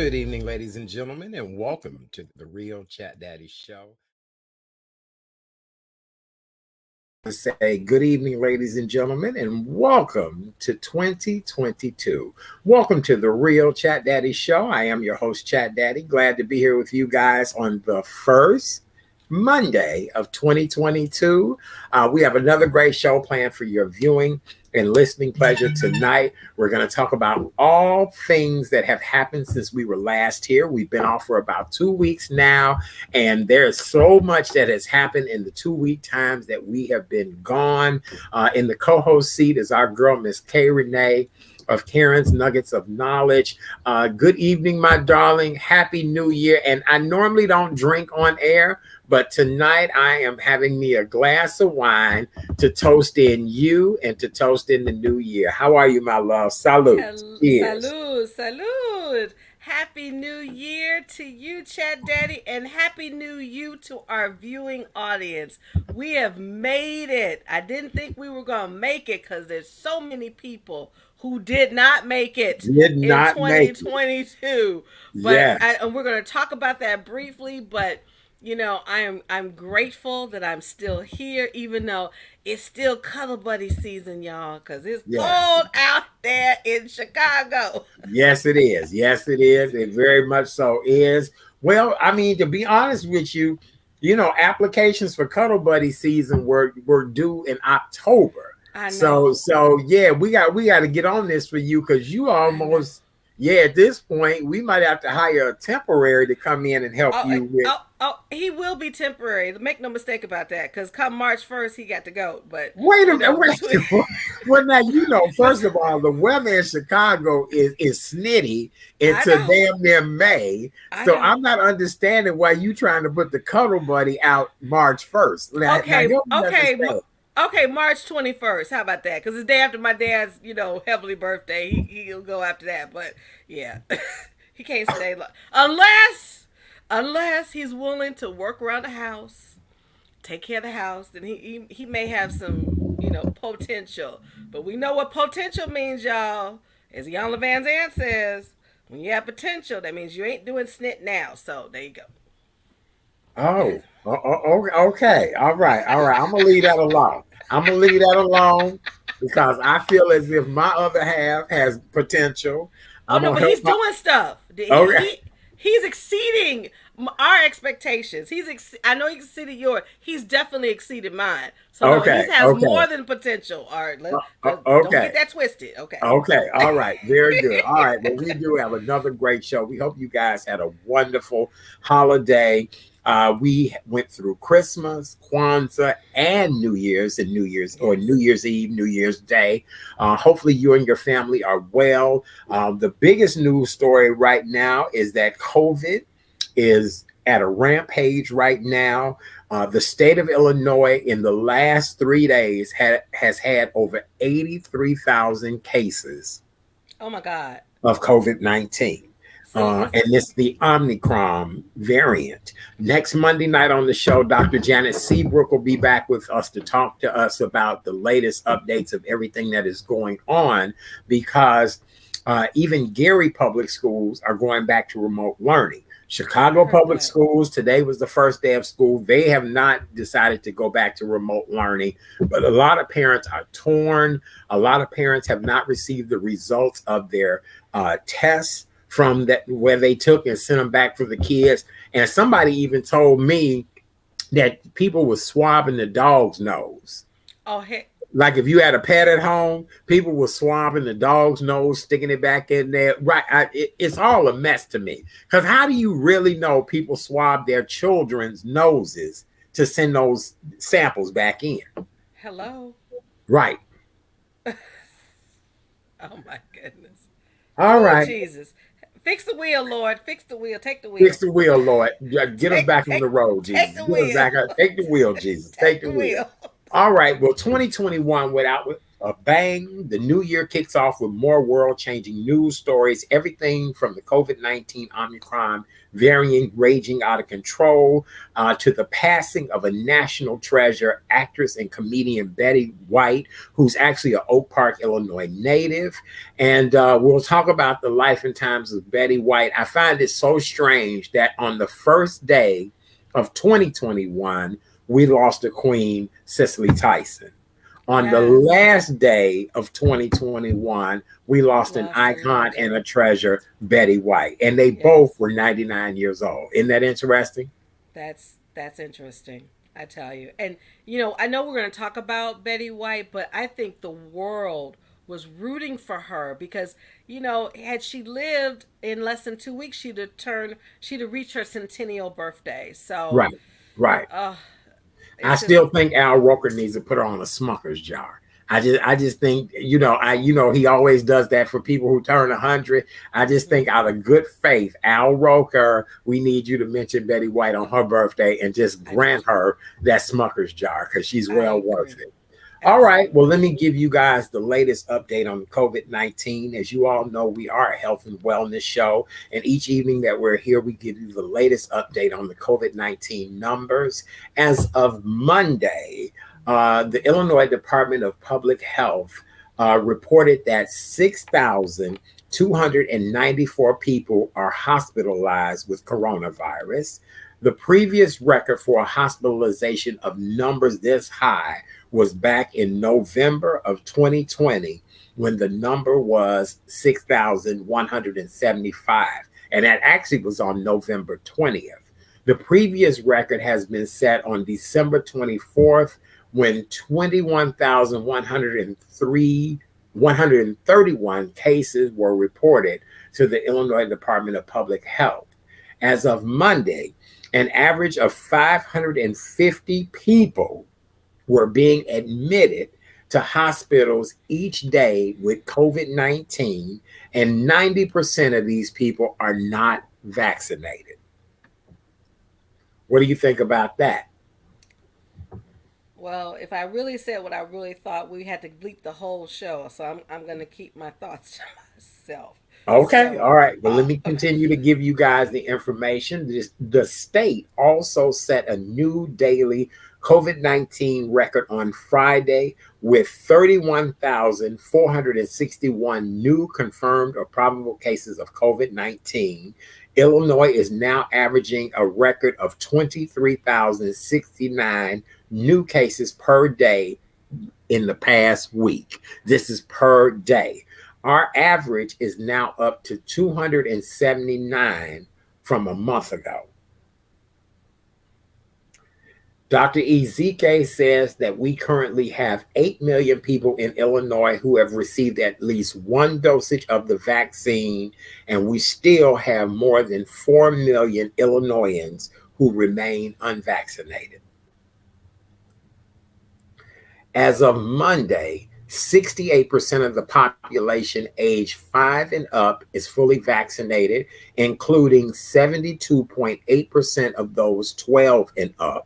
Good evening, ladies and gentlemen, and welcome to the Real Chat Daddy Show. Say good evening, ladies and gentlemen, and welcome to 2022. Welcome to the Real Chat Daddy Show. I am your host, Chat Daddy. Glad to be here with you guys on the first Monday of 2022. We have another great show planned for your viewing and listening pleasure tonight. We're going to talk about all things that have happened since we were last here. We've been off for about 2 weeks now, and there's so much that has happened in the 2-week times that we have been gone. In the co-host seat is our girl, Miss K. Renee of Karen's Nuggets of Knowledge. Good evening, my darling. Happy New Year. And I normally don't drink on air, but tonight I am having me a glass of wine to toast in you and to toast in the new year. How are you, my love? Salute. Cheers. Salud. Happy New Year to you, Chat Daddy, and Happy New You to our viewing audience. We have made it. I didn't think we were going to make it because there's so many people who did not make it in 2022. But and we're going to talk about that briefly, but you know, I'm grateful that I'm still here, even though it's still cuddle buddy season, y'all, because it's cold out there in Chicago. Yes, it is. Yes, it is. It very much so is. Well, I mean, to be honest with you, you know, applications for cuddle buddy season were due in October. I know. So yeah, we got to get on this for you because you almost. Yeah, at this point, we might have to hire a temporary to come in and help you with. He will be temporary. Make no mistake about that, because come March 1st, he got to go. But wait a minute. Well, now, you know, first of all, the weather in Chicago is snitty into damn near May. So I'm not understanding why you trying to put the cuddle buddy out March 1st. Okay, March 21st. How about that? Because it's the day after my dad's, heavenly birthday. He'll go after that. But yeah, he can't stay long. Unless he's willing to work around the house, take care of the house, then he may have some, potential. But we know what potential means, y'all. As Jan Levan's aunt says, when you have potential, that means you ain't doing snit now. So there you go. Oh, okay. All right. I'm going to leave that alone. Because I feel as if my other half has potential. But he's doing stuff. Okay. He's exceeding our expectations. I know he exceeded yours. He's definitely exceeded mine. So he has more than potential. All right. Don't get that twisted. Okay. Okay. All right. Very good. All right. Well, we do have another great show. We hope you guys had a wonderful holiday. We went through Christmas, Kwanzaa, and New Year's Eve, New Year's Day. Hopefully you and your family are well. The biggest news story right now is that COVID is at a rampage right now. The state of Illinois in the last 3 days has had over 83,000 cases. Oh my God. Of COVID-19. And it's the Omicron variant. Next Monday night on the show, Dr. Janet Seabrook will be back with us to talk to us about the latest updates of everything that is going on, because even Gary Public Schools are going back to remote learning. Chicago Public Schools, today was the first day of school. They have not decided to go back to remote learning, but a lot of parents are torn. A lot of parents have not received the results of their tests from that where they took and sent them back for the kids. And somebody even told me that people were swabbing the dog's nose. Oh, heck. Like if you had a pet at home, people were swabbing the dog's nose, sticking it back in there. Right. It's all a mess to me. Because how do you really know people swab their children's noses to send those samples back in? Hello. Right. Oh, my goodness. All right. Jesus. Fix the wheel, Lord. Fix the wheel. Take the wheel. Fix the wheel, Lord. Get us back on the road, Jesus. Take the wheel, Jesus. Take the wheel. Wheel. All right. Well, 2021 without a bang. The new year kicks off with more world changing news stories, everything from the COVID-19 Omicron variant raging out of control to the passing of a national treasure, actress and comedian Betty White, who's actually an Oak Park, Illinois native. And we'll talk about the life and times of Betty White. I find it so strange that on the first day of 2021, we lost a queen, Cicely Tyson. On the Yes. last day of 2021, we lost an Lost a icon and legend. a treasure, Betty White. And they both Yes. were 99 years old. Isn't that interesting? That's interesting. I tell you. And I know we're going to talk about Betty White, but I think the world was rooting for her because had she lived in less than 2 weeks, she'd have reached her centennial birthday. So, Right, right. uh, I it's just still think Al Roker needs to put her on a Smucker's jar. I just think, he always does that for people who turn 100. I just think mhm, out of good faith, Al Roker, we need you to mention Betty White on her birthday and just I do grant too. her that Smucker's jar because she's I well worth agree. it. All right. Well, let Absolutely. me give you guys the latest update on COVID-19. As you all know, we are a health and wellness show. And each evening that we're here, we give you the latest update on the COVID-19 numbers. As of Monday, the Illinois Department of Public Health reported that 6,294 people are hospitalized with coronavirus. The previous record for a hospitalization of numbers this high was back in November of 2020 when the number was 6,175. And that actually was on November 20th. The previous record has been set on December 24th when 131 cases were reported to the Illinois Department of Public Health. As of Monday, an average of 550 people were being admitted to hospitals each day with COVID 19, and 90% of these people are not vaccinated. What do you think about that? Well, if I really said what I really thought, we had to bleep the whole show. So I'm going to keep my thoughts to myself. Okay, So, all right. Well, let me continue to give you guys the information. The state also set a new daily COVID-19 record on Friday with 31,461 new confirmed or probable cases of COVID-19. Illinois is now averaging a record of 23,069 new cases per day in the past week. This is per day. Our average is now up to 279 from a month ago. Dr. Ezike says that we currently have 8 million people in Illinois who have received at least one dosage of the vaccine, and we still have more than 4 million Illinoisans who remain unvaccinated. As of Monday, 68% of the population age 5 and up is fully vaccinated, including 72.8% of those 12 and up,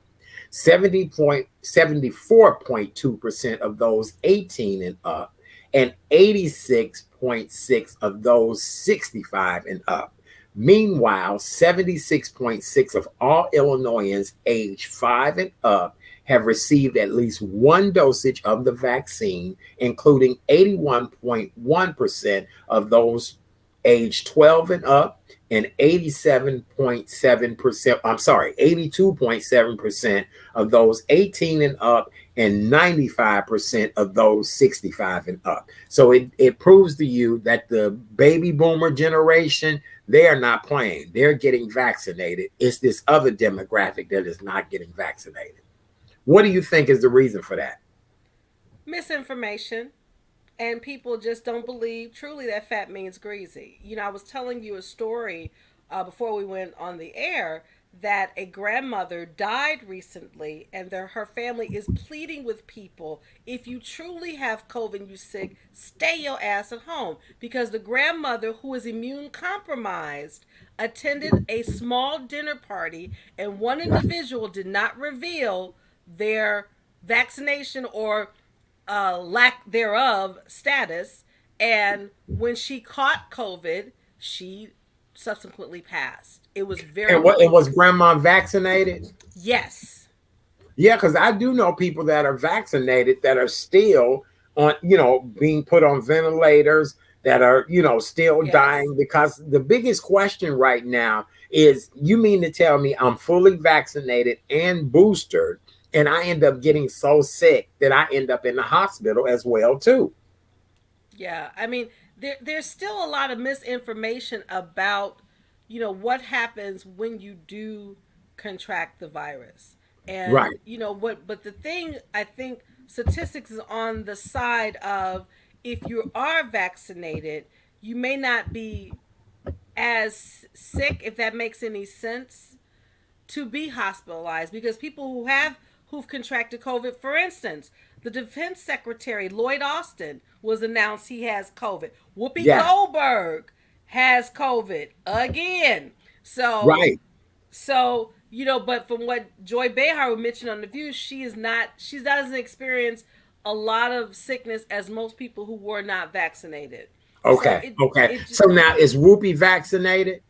74.2% of those 18 and up, and 86.6 of those 65 and up. Meanwhile, 76.6 of all Illinoisans age 5 and up have received at least one dosage of the vaccine, including 81.1% of those age 12 and up, and 87.7%, I'm sorry, 82.7% of those 18 and up, and 95% of those 65 and up. So it proves to you that the baby boomer generation, they are not playing. They're getting vaccinated. It's this other demographic that is not getting vaccinated. What do you think is the reason for that? misinformation. And people just don't believe truly that fat means greasy. I was telling you a story before we went on the air that a grandmother died recently, and her family is pleading with people, if you truly have COVID and you sick, stay your ass at home, because the grandmother, who is immune compromised, attended a small dinner party, and one individual did not reveal their vaccination or lack thereof status. And when she caught COVID, she subsequently passed. It was very And what, it was quick. grandma vaccinated? Yes. Yeah, because I do know people that are vaccinated that are still on, being put on ventilators, that are, still Yes. dying. Because the biggest question right now is, you mean to tell me I'm fully vaccinated and boosted, and I end up getting so sick that I end up in the hospital as well too? Yeah. I mean, there's still a lot of misinformation about, what happens when you do contract the virus. And, Right. but the thing, I think statistics is on the side of, if you are vaccinated, you may not be as sick, if that makes any sense, to be hospitalized, because people who've contracted COVID, for instance, the Defense Secretary Lloyd Austin was announced he has COVID. Whoopi Yeah. Goldberg has COVID again. So Right. but from what Joy Behar mentioned on the View, she doesn't experience a lot of sickness as most people who were not vaccinated. So Okay. it Okay. it So now, is Whoopi vaccinated?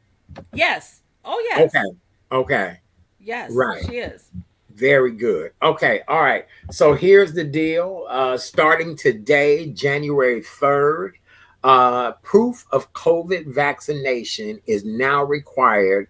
yes. Oh Okay. yes. Okay. Yes, Right. she is. Very good. Okay. All right. So here's the deal. Starting today, January 3rd, proof of COVID vaccination is now required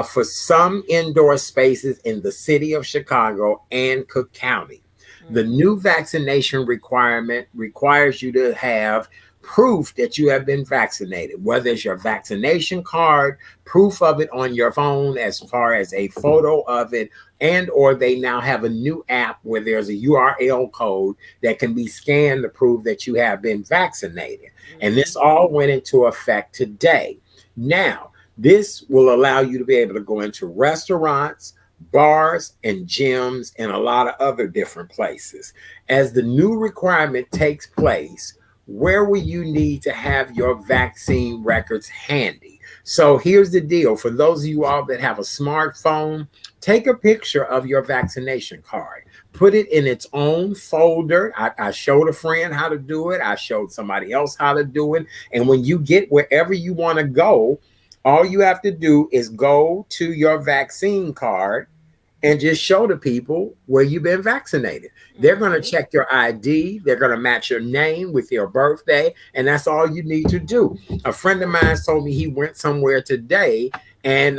for some indoor spaces in the city of Chicago and Cook County. The Mm-hmm. new vaccination requirement requires you to have proof that you have been vaccinated, whether it's your vaccination card, proof of it on your phone, as far as a photo of it, and or they now have a new app where there's a URL code that can be scanned to prove that you have been vaccinated. And Mm-hmm. this all went into effect today. Now, this will allow you to be able to go into restaurants, bars, and gyms, and a lot of other different places. As the new requirement takes place, where will you need to have your vaccine records handy? So here's the deal. For those of you all that have a smartphone, take a picture of your vaccination card. Put it in its own folder. I showed a friend how to do it. I showed somebody else how to do it. And when you get wherever you want to go, all you have to do is go to your vaccine card and just show the people where you've been vaccinated. They're going to Mm-hmm. check your ID. They're going to match your name with your birthday. And that's all you need to do. A friend of mine told me he went somewhere today, and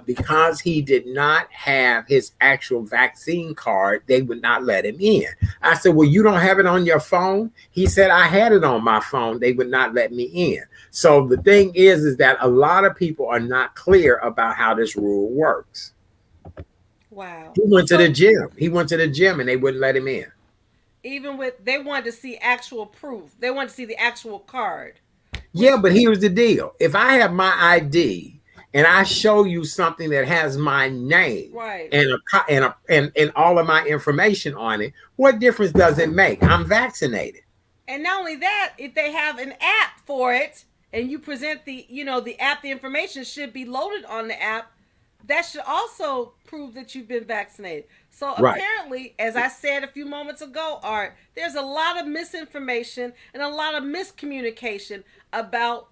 because he did not have his actual vaccine card, they would not let him in. I said, well, you don't have it on your phone? He said, I had it on my phone. They would not let me in. So the thing is that a lot of people are not clear about how this rule works. Wow. He went to the So gym. He went to the gym and they wouldn't let him in. even with they wanted to see actual proof. They wanted to see the actual card, Yeah, which but here's the deal. If I have my ID and I show you something that has my name right. and and all of my information on it, what difference does it make? I'm vaccinated. And not only that, if they have an app for it and you present the app, the information should be loaded on the app. That should also prove that you've been vaccinated. So Right. apparently, as I said a few moments ago, Art, there's a lot of misinformation and a lot of miscommunication about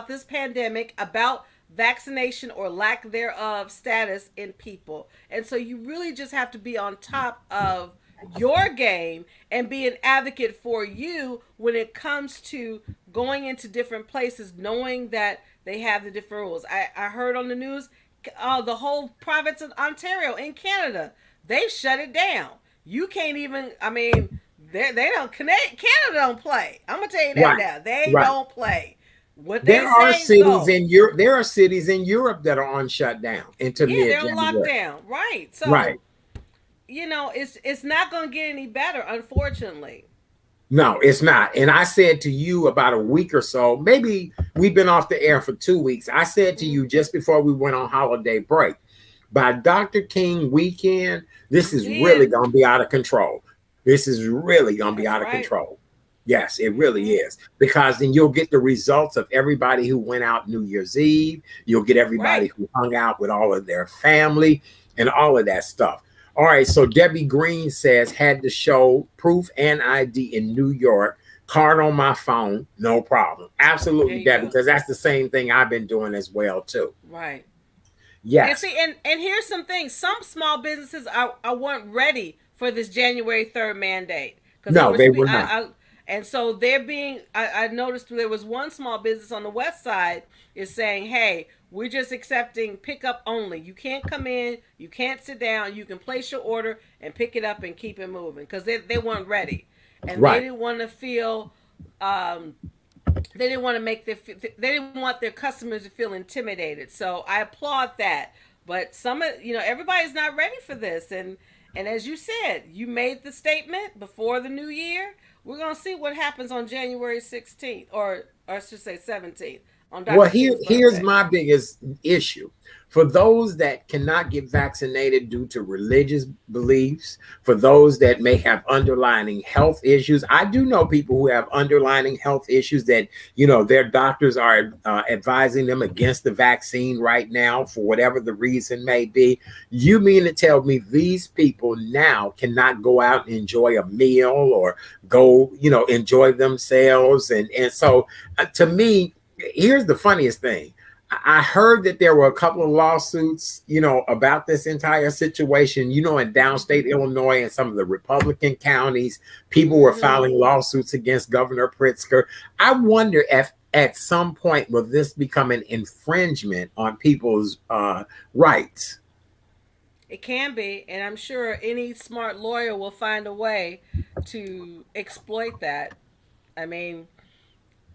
this pandemic, about vaccination or lack thereof status in people. And so you really just have to be on top of your game and be an advocate for you when it comes to going into different places, knowing that they have the different rules. I heard on the news, the whole province of Ontario in Canada, they shut it down. You can't even, I mean, they don't, Canada don't play. I'm going to tell you that Right. now. They Right. don't play. What There they are say cities in goes. Europe. There are cities in Europe that are on shutdown into Yeah, they're on mid-January. lockdown. Right. Right. So, it's not going to get any better, unfortunately. No, it's not. And I said to you about a week or so, maybe we've been off the air for 2 weeks. I said to you just before we went on holiday break, by Dr. King weekend, this You is really did. going to be out of control. This is really going to be That's out of right. control. Yes, it really Mm-hmm. is. Because then you'll get the results of everybody who went out New Year's Eve. You'll get everybody Right. who hung out with all of their family and all of that stuff. All right, so Debbie Green says had to show proof and ID in New York, card on my phone, no problem. There Absolutely, you Debbie, go. because that's the same thing I've been doing as well too. Right. And Yes. see, and here's some things. Some small businesses I weren't ready for this January 3rd mandate because they No, were they were not. and so they're being. I noticed there was one small business on the west side is saying, "Hey, we're just accepting pickup only. You can't come in, you can't sit down. You can place your order and pick it up and keep it moving," because they weren't ready, and they Right. didn't want to feel. They didn't want to make they didn't want their customers to feel intimidated. So I applaud that. But some of everybody's not ready for this, and as you said, you made the statement before the new year. We're gonna see what happens on January 16th, or I should say 17th, on Well, Dr. King's here's birthday. my biggest issue. For those that cannot get vaccinated due to religious beliefs, for those that may have underlying health issues, I do know people who have underlying health issues that, their doctors are advising them against the vaccine right now for whatever the reason may be. You mean to tell me these people now cannot go out and enjoy a meal or go, enjoy themselves? And so to me, here's the funniest thing. I heard that there were a couple of lawsuits, about this entire situation, in downstate Illinois and some of the Republican counties. People were filing lawsuits against Governor Pritzker. I wonder if at some point will this become an infringement on people's rights? It can be, and I'm sure any smart lawyer will find a way to exploit that. I mean,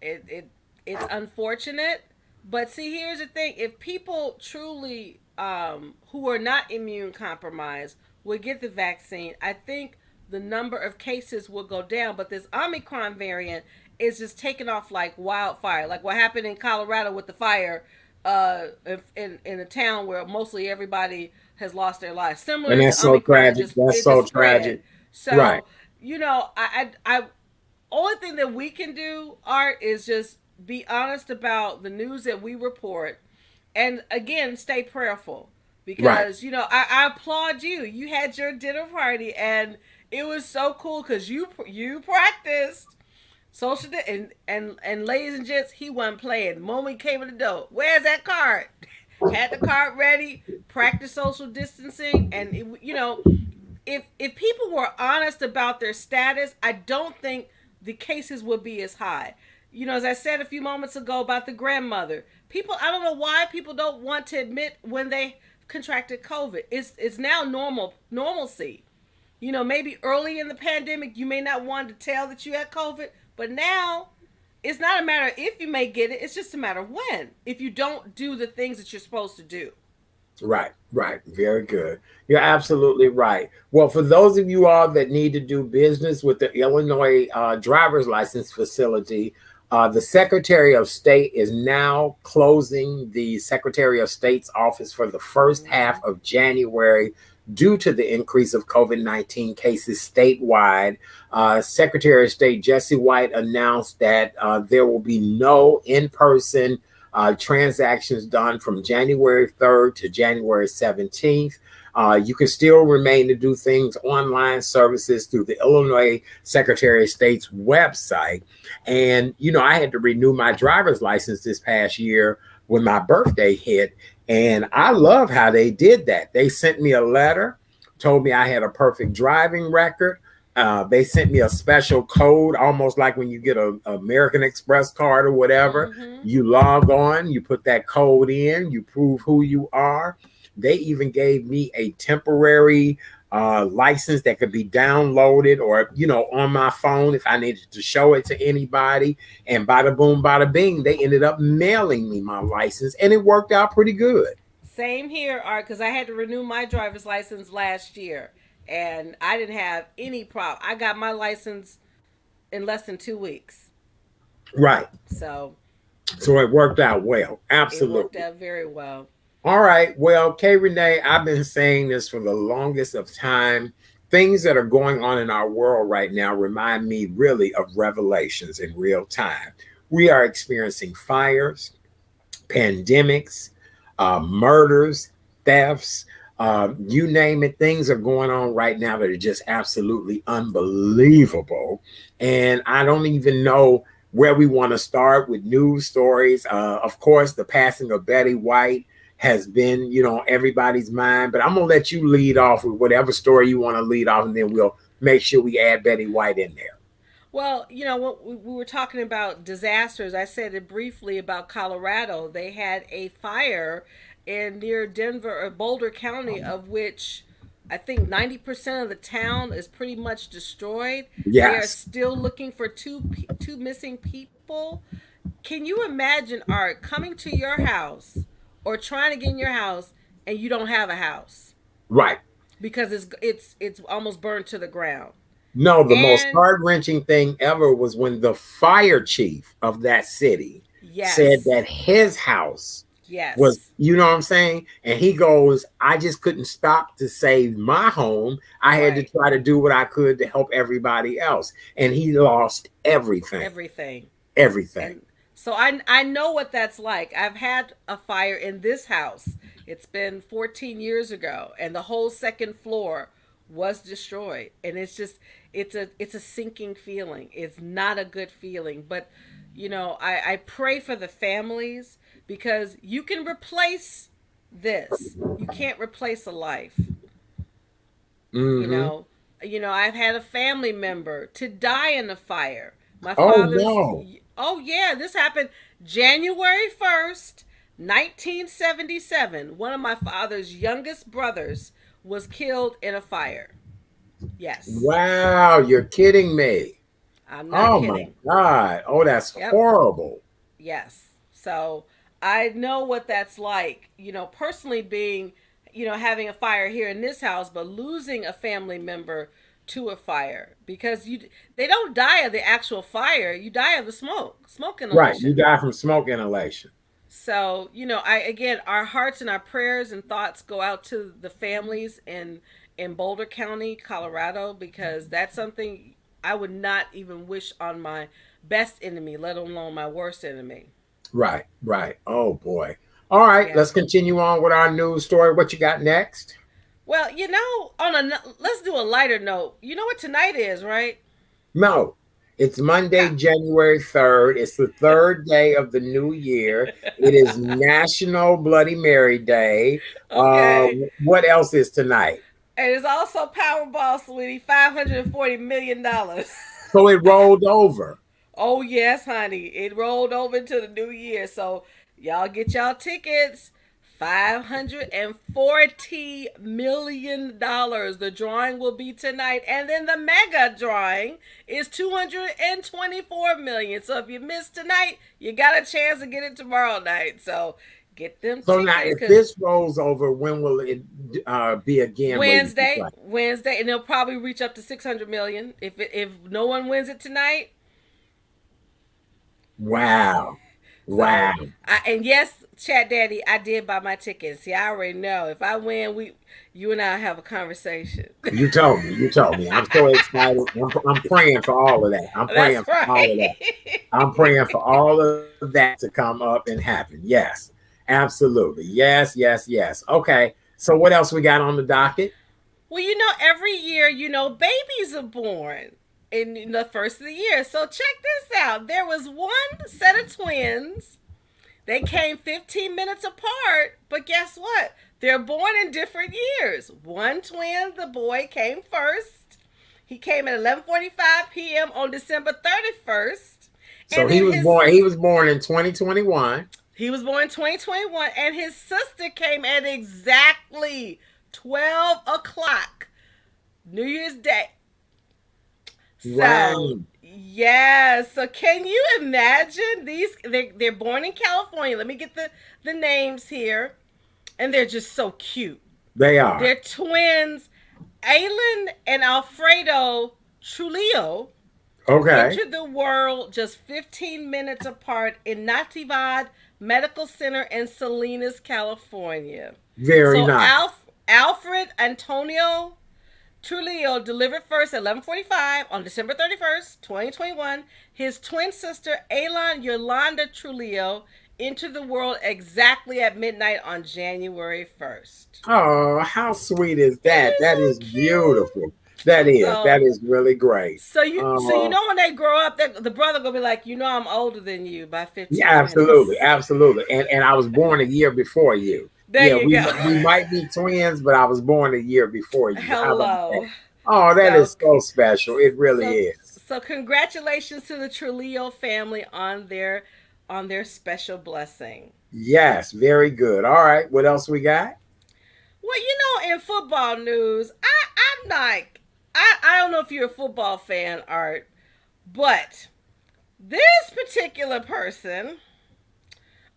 it's unfortunate, but see, here's the thing: if people truly who are not immune compromised would get the vaccine, I think the number of cases will go down. But this Omicron variant is just taking off like wildfire, like what happened in Colorado with the fire in a town where mostly everybody has lost their lives. And Similar that's to so Omicron, tragic. just That's it so just tragic. spread. Right. So I only thing that we can do, Art, is just be honest about the news that we report, and again, stay prayerful Right. because I applaud you. You had your dinner party, and it was so cool because you practiced social and ladies and gents, he wasn't playing. The moment he came in the door, where's that card? Had the card ready, practice social distancing, and if people were honest about their status, I don't think the cases would be as high. As I said a few moments ago about the grandmother, people, I don't know why people don't want to admit when they contracted COVID. It's now normalcy. Maybe early in the pandemic, you may not want to tell that you had COVID, but now it's not a matter if you may get it, it's just a matter of when, if you don't do the things that you're supposed to do. Right, right. Very good. You're absolutely right. Well, for those of you all that need to do business with the Illinois driver's license facility, the Secretary of State is now closing the Secretary of State's office for the first half of January due to the increase of COVID-19 cases statewide. Secretary of State Jesse White announced that there will be no in-person transactions done from January 3rd to January 17th. You can still remain to do things online services through the Illinois Secretary of State's website. And, I had to renew my driver's license this past year when my birthday hit. And I love how they did that. They sent me a letter, told me I had a perfect driving record. They sent me a special code, almost like when you get an American Express card or whatever. You log on, you put that code in, you prove who you are. They even gave me a temporary license that could be downloaded or, on my phone if I needed to show it to anybody. And bada boom, bada bing, they ended up mailing me my license, and it worked out pretty good. Same here, Art, because I had to renew my driver's license last year, and I didn't have any problem. I got my license in less than 2 weeks. Right. So it worked out well. it worked Absolutely. out very well. All right. Well, Kay Renee, I've been saying this for the longest of time. Things that are going on in our world right now remind me really of revelations in real time. We are experiencing fires, pandemics, murders, thefts, You name it, things are going on right now that are just absolutely unbelievable. And I don't even know where we want to start with news stories. Of course, the passing of Betty White has been, everybody's mind, but I'm going to let you lead off with whatever story you want to lead off, and then we'll make sure we add Betty White in there. Well, when we were talking about disasters, I said it briefly about Colorado. They had a fire in near Denver or Boulder County, of which I think 90% of the town is pretty much destroyed. They are Yes. still looking for two missing people. Can you imagine Art coming to your house or trying to get in your house and you don't have a house Right. because it's almost burned to the ground? No, the most And heart-wrenching thing ever was when the fire chief of that city said yes, that his house was, yes, you know what I'm saying? And he goes, I just couldn't stop to save my home. I had to right, try to do what I could to help everybody else. And he lost everything. everything. Everything. And so I know what that's like. I've had a fire in this house. It's been 14 years ago, and the whole second floor was destroyed. And it's a sinking feeling. It's not a good feeling. But I pray for the families because you can replace this. You can't replace a life. You Mm-hmm. know, I've had a family member to die in a fire. My Oh father's no. Oh yeah, this happened January 1st, 1977. One of my father's youngest brothers was killed in a fire. Yes. Wow, you're kidding me. I'm not Oh my kidding. God. Oh, that's Yep. horrible. Yes. So I know what that's like, personally being, having a fire here in this house, but losing a family member to a fire because they don't die of the actual fire. You die of the smoke Right. You inhalation. die from smoke inhalation. So, I again, our hearts and our prayers and thoughts go out to the families in Boulder County, Colorado, because that's something I would not even wish on my best enemy, let alone my worst enemy. Right, right. Oh boy. All right, Yeah. let's continue on with our news story. What you got next? Well, let's do a lighter note. You know what tonight is, right? No, it's Monday, No. January 3rd. It's the third day of the new year. It is National Bloody Mary Day. Uh, Okay. what else is tonight? And it's also Powerball, sweetie, $540 million. So it rolled over. Oh yes, honey. It rolled over into the new year. So y'all get y'all tickets. $540 million. The drawing will be tonight. And then the mega drawing is 224 million. So if you miss tonight, you got a chance to get it tomorrow night. So get them So now, tickets if because this rolls over, when will it be again where you can play? Wednesday, and they'll probably reach up to 600 million if no one wins it tonight. Wow. So, Wow. and yes, Chat Daddy, I did buy my tickets. See, I already know. If I win, you and I have a conversation. You told me. You told me. I'm so excited. I'm praying for all of that. I'm praying That's for all of that. right. I'm praying for all of that to come up and happen. Yes, absolutely. Yes, yes, yes. Okay. So what else we got on the docket? Well, every year, babies are born in the first of the year. So check this out. There was one set of twins. They came 15 minutes apart, but guess what? They're born in different years. One twin, the boy, came first. He came at 11:45 p.m. on December 31st. So And then he was born in 2021. he was born in 2021, and his sister came at exactly 12 o'clock New Year's Day. So, Wow. yeah. So, can you imagine these? They're born in California. Let me get the names here. And they're just so cute. They are. They're twins. Aylin and Alfredo Trujillo Okay. entered the world just 15 minutes apart in Natividad Medical Center in Salinas, California. Very So nice. Alfred Antonio Trujillo delivered first at 11:45 on December 31st, 2021. His twin sister, Aylin Yolanda Trujillo, entered the world exactly at midnight on January 1st. Oh, how sweet is Isn't that? it That so is cute? beautiful. That is. That So is really great. so you know when they grow up, the brother gonna be like, I'm older than you by Yeah, 15 absolutely, minutes. absolutely. And I was born a year before you. There Yeah, you go. we might be twins, but I was born a year before you. How about that? Hello. Oh, that So is so special. It really so is. so congratulations to the Trujillo family on their special blessing. Yes, very good. All right, what else we got? Well, in football news, I'm like, I don't know if you're a football fan, Art, but this particular person,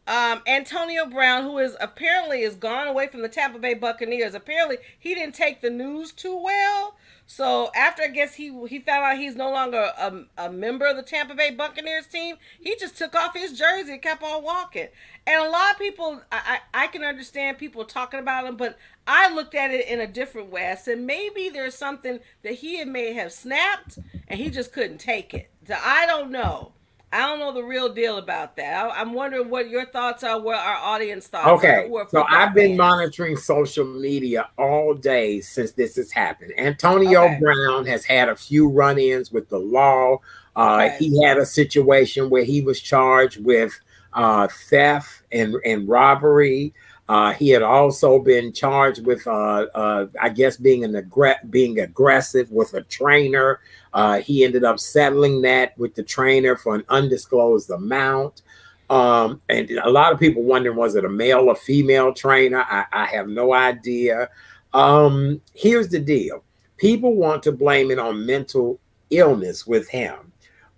Antonio Brown, who is apparently is gone away from the Tampa Bay Buccaneers. Apparently, he didn't take the news too well. So after I guess he found out he's no longer a member of the Tampa Bay Buccaneers team, he just took off his jersey and kept on walking. And a lot of people, I can understand people talking about him, but I looked at it in a different way. I said maybe there's something that he may have snapped and he just couldn't take it. So I don't know. I don't know the real deal about that. I'm wondering what your thoughts are, what our audience thoughts are, Okay, who are so football I've been fans. monitoring social media all day since this has happened. Antonio Okay. Brown has had a few run ins with the law. Okay. He had a situation where he was charged with theft and robbery. He had also been charged with, I guess, being aggressive with a trainer. He ended up settling that with the trainer for an undisclosed amount. And a lot of people wondering, was it a male or female trainer? I have no idea. Here's the deal. People want to blame it on mental illness with him.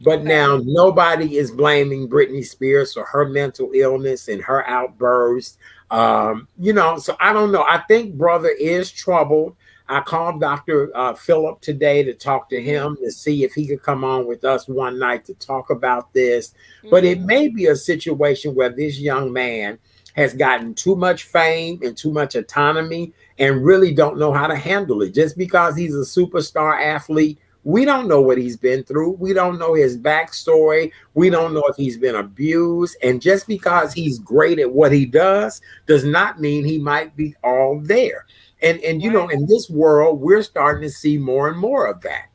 But Okay. now nobody is blaming Britney Spears for her mental illness and her outburst. So I don't know. I think brother is troubled. I called Dr. Phillip today to talk to Mhm. him to see if he could come on with us one night to talk about this. But it Mhm. may be a situation where this young man has gotten too much fame and too much autonomy and really don't know how to handle it. Just because he's a superstar athlete, we don't know what he's been through. We don't know his backstory. We don't Right. know if he's been abused. And just because he's great at what he does not mean he might be all there. And Right. in this world, we're starting to see more and more of that.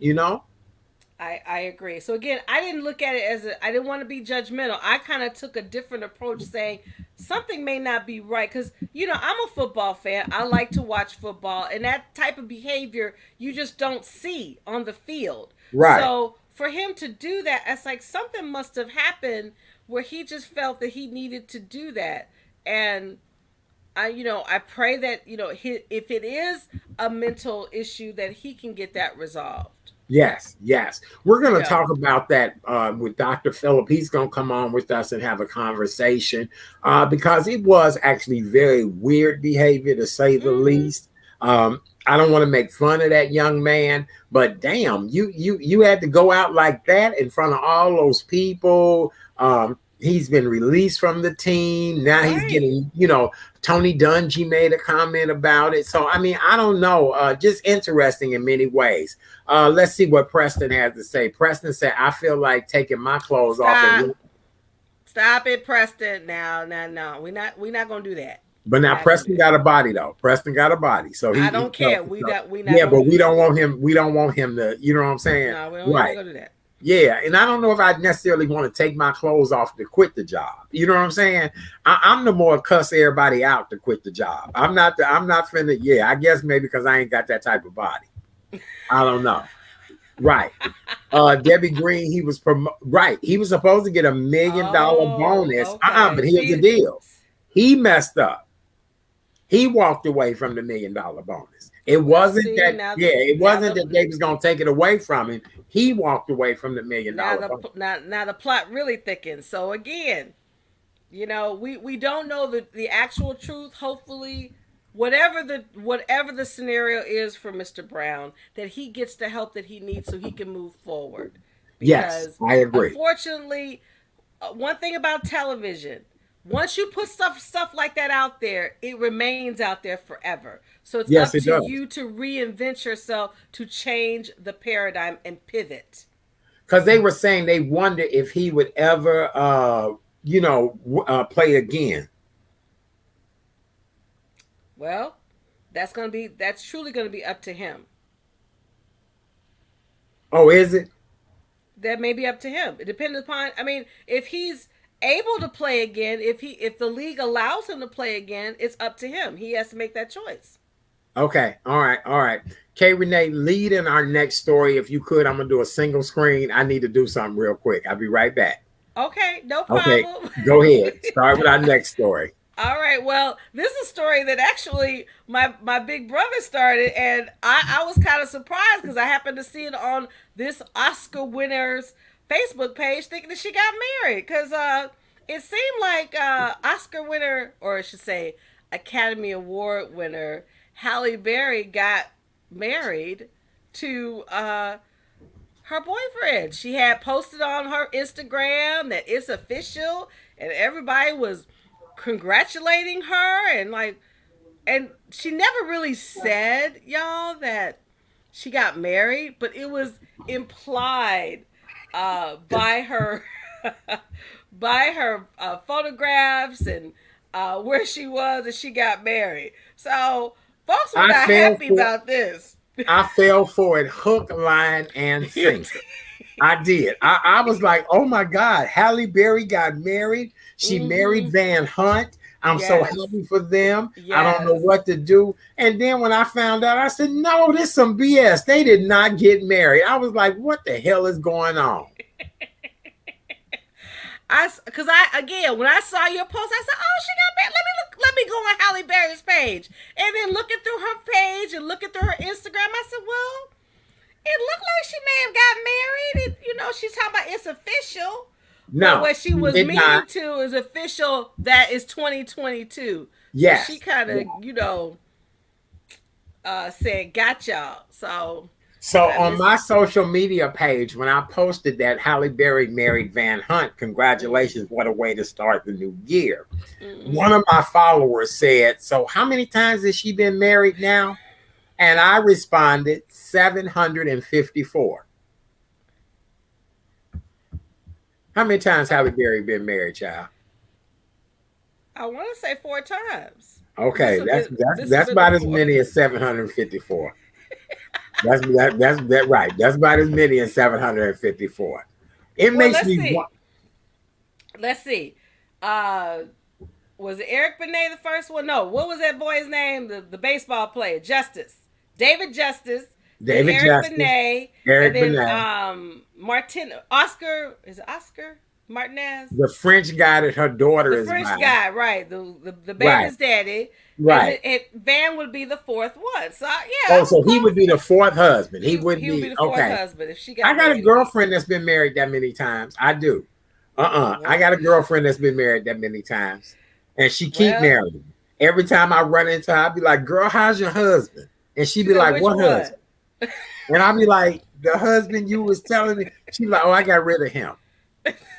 I agree. So again, I didn't look at it I didn't want to be judgmental. I kind of took a different approach saying something may not be right cuz I'm a football fan. I like to watch football and that type of behavior you just don't see on the field. Right. So for him to do that, it's like something must have happened where he just felt that he needed to do that. And I pray that if it is a mental issue that he can get that resolved. Yes, yes. We're going to Yeah. talk about that with Dr. Phillip. He's going to come on with us and have a conversation because it was actually very weird behavior, to say the Mhm. least. I don't want to make fun of that young man, but damn, you had to go out like that in front of all those people. He's been released from the team. Now he's Right. getting, Tony Dungy made a comment about it. So, I mean, I don't know. Just interesting in many ways. Let's see what Preston has to say. Preston said, I feel like taking my clothes off Stop. and Stop it, Preston. Now, no. We're not gonna do that. but We're now not gonna Preston do that. got a body though. Preston got a body. So I he don't care. We not yeah, gonna but do we that. don't want him, to, you know what I'm saying? No, we're not Right. gonna do that. Yeah, and I don't know if I necessarily want to take my clothes off to quit the job. You know what I'm saying? I'm the more cuss everybody out to quit the job. I'm not finna. Yeah, I guess maybe because I ain't got that type of body. I don't know. Right. Debbie Green, right. He was supposed to get $1 million Oh, bonus. okay. But here's the See, deal. He messed up. He walked away from the $1 million bonus. It well, wasn't see that, now yeah, the it now wasn't the that they was gonna take it away from him. He walked away from the million now dollar the bonus. now the plot really thickens. So again, we don't know the actual truth. Hopefully, whatever the scenario is for Mr. Brown, that he gets the help that he needs so he can move forward. Yes, Because I agree. unfortunately, one thing about television, once you put stuff like that out there, it remains out there forever. So it's Yes, up it to does. you to reinvent yourself to change the paradigm and pivot. Because they were saying they wonder if he would ever play again? Well, that's truly gonna be up to him. Oh, is it? That may be up to him. It depends upon. I mean, if he's able to play again, if the league allows him to play again, it's up to him. He has to make that choice. Okay. All right. All right. K Renee, lead in our next story. If you could, I'm gonna do a single screen. I need to do something real quick. I'll be right back. Okay, no Okay. problem. Go ahead. Start with our next story. All right. Well, this is a story that actually my big brother started, and I was kind of surprised because I happened to see it on this Oscar winner's Facebook page, thinking that she got married. Because it seemed like Oscar winner, or I should say, Academy Award winner Halle Berry got married to her boyfriend. She had posted on her Instagram that it's official, and everybody was congratulating her and she never really said, y'all, that she got married, but it was implied by her by her photographs and where she was and she got married. So folks were not happy about this. I fell for it hook, line, and sinker. I did. I was like, oh my God, Halle Berry got married. She married Van Hunt. I'm so happy for them. I don't know what to do. And then when I found out, I said, no, this is some BS. They did not get married. I was like, what the hell is going on? When I saw your post, I said, oh, she got married. Let me go on Halle Berry's page. And then looking through her page and looking through her Instagram, I said, well, it looked like she may have got married. She's talking about it's official. No. But what she was meaning to is official that is 2022. Yes. So she kind of, said, got y'all. So on my social media page, when I posted that Halle Berry married Van Hunt, congratulations, what a way to start the new year. One of my followers said, so how many times has she been married now? And I responded, 754. How many times Halle Berry been married, child? I want to say 4 times. Okay, that's about as many as 754. That's right. That's about as many as 754. It makes me. Let's see. Was it Eric Benet the first one? No. What was that boy's name? The baseball player, Justice. David Justice. Eric Benet. Eric Benet. Oscar. Is it Oscar Martinez? The French guy that her daughter is. The French guy, right. The baby's daddy. Right. And Van would be the 4th one. So yeah. Oh, so he would be the 4th husband. He would be the 4th husband if she got. I got a girlfriend that's been married that many times. I do. I got a girlfriend that's been married that many times, and she keep marrying. Every time I run into her, I'd be like, "Girl, how's your husband?" And she'd be like, "What husband?" And I'd be like, "The husband you was telling me." She'd be like, "Oh, I got rid of him."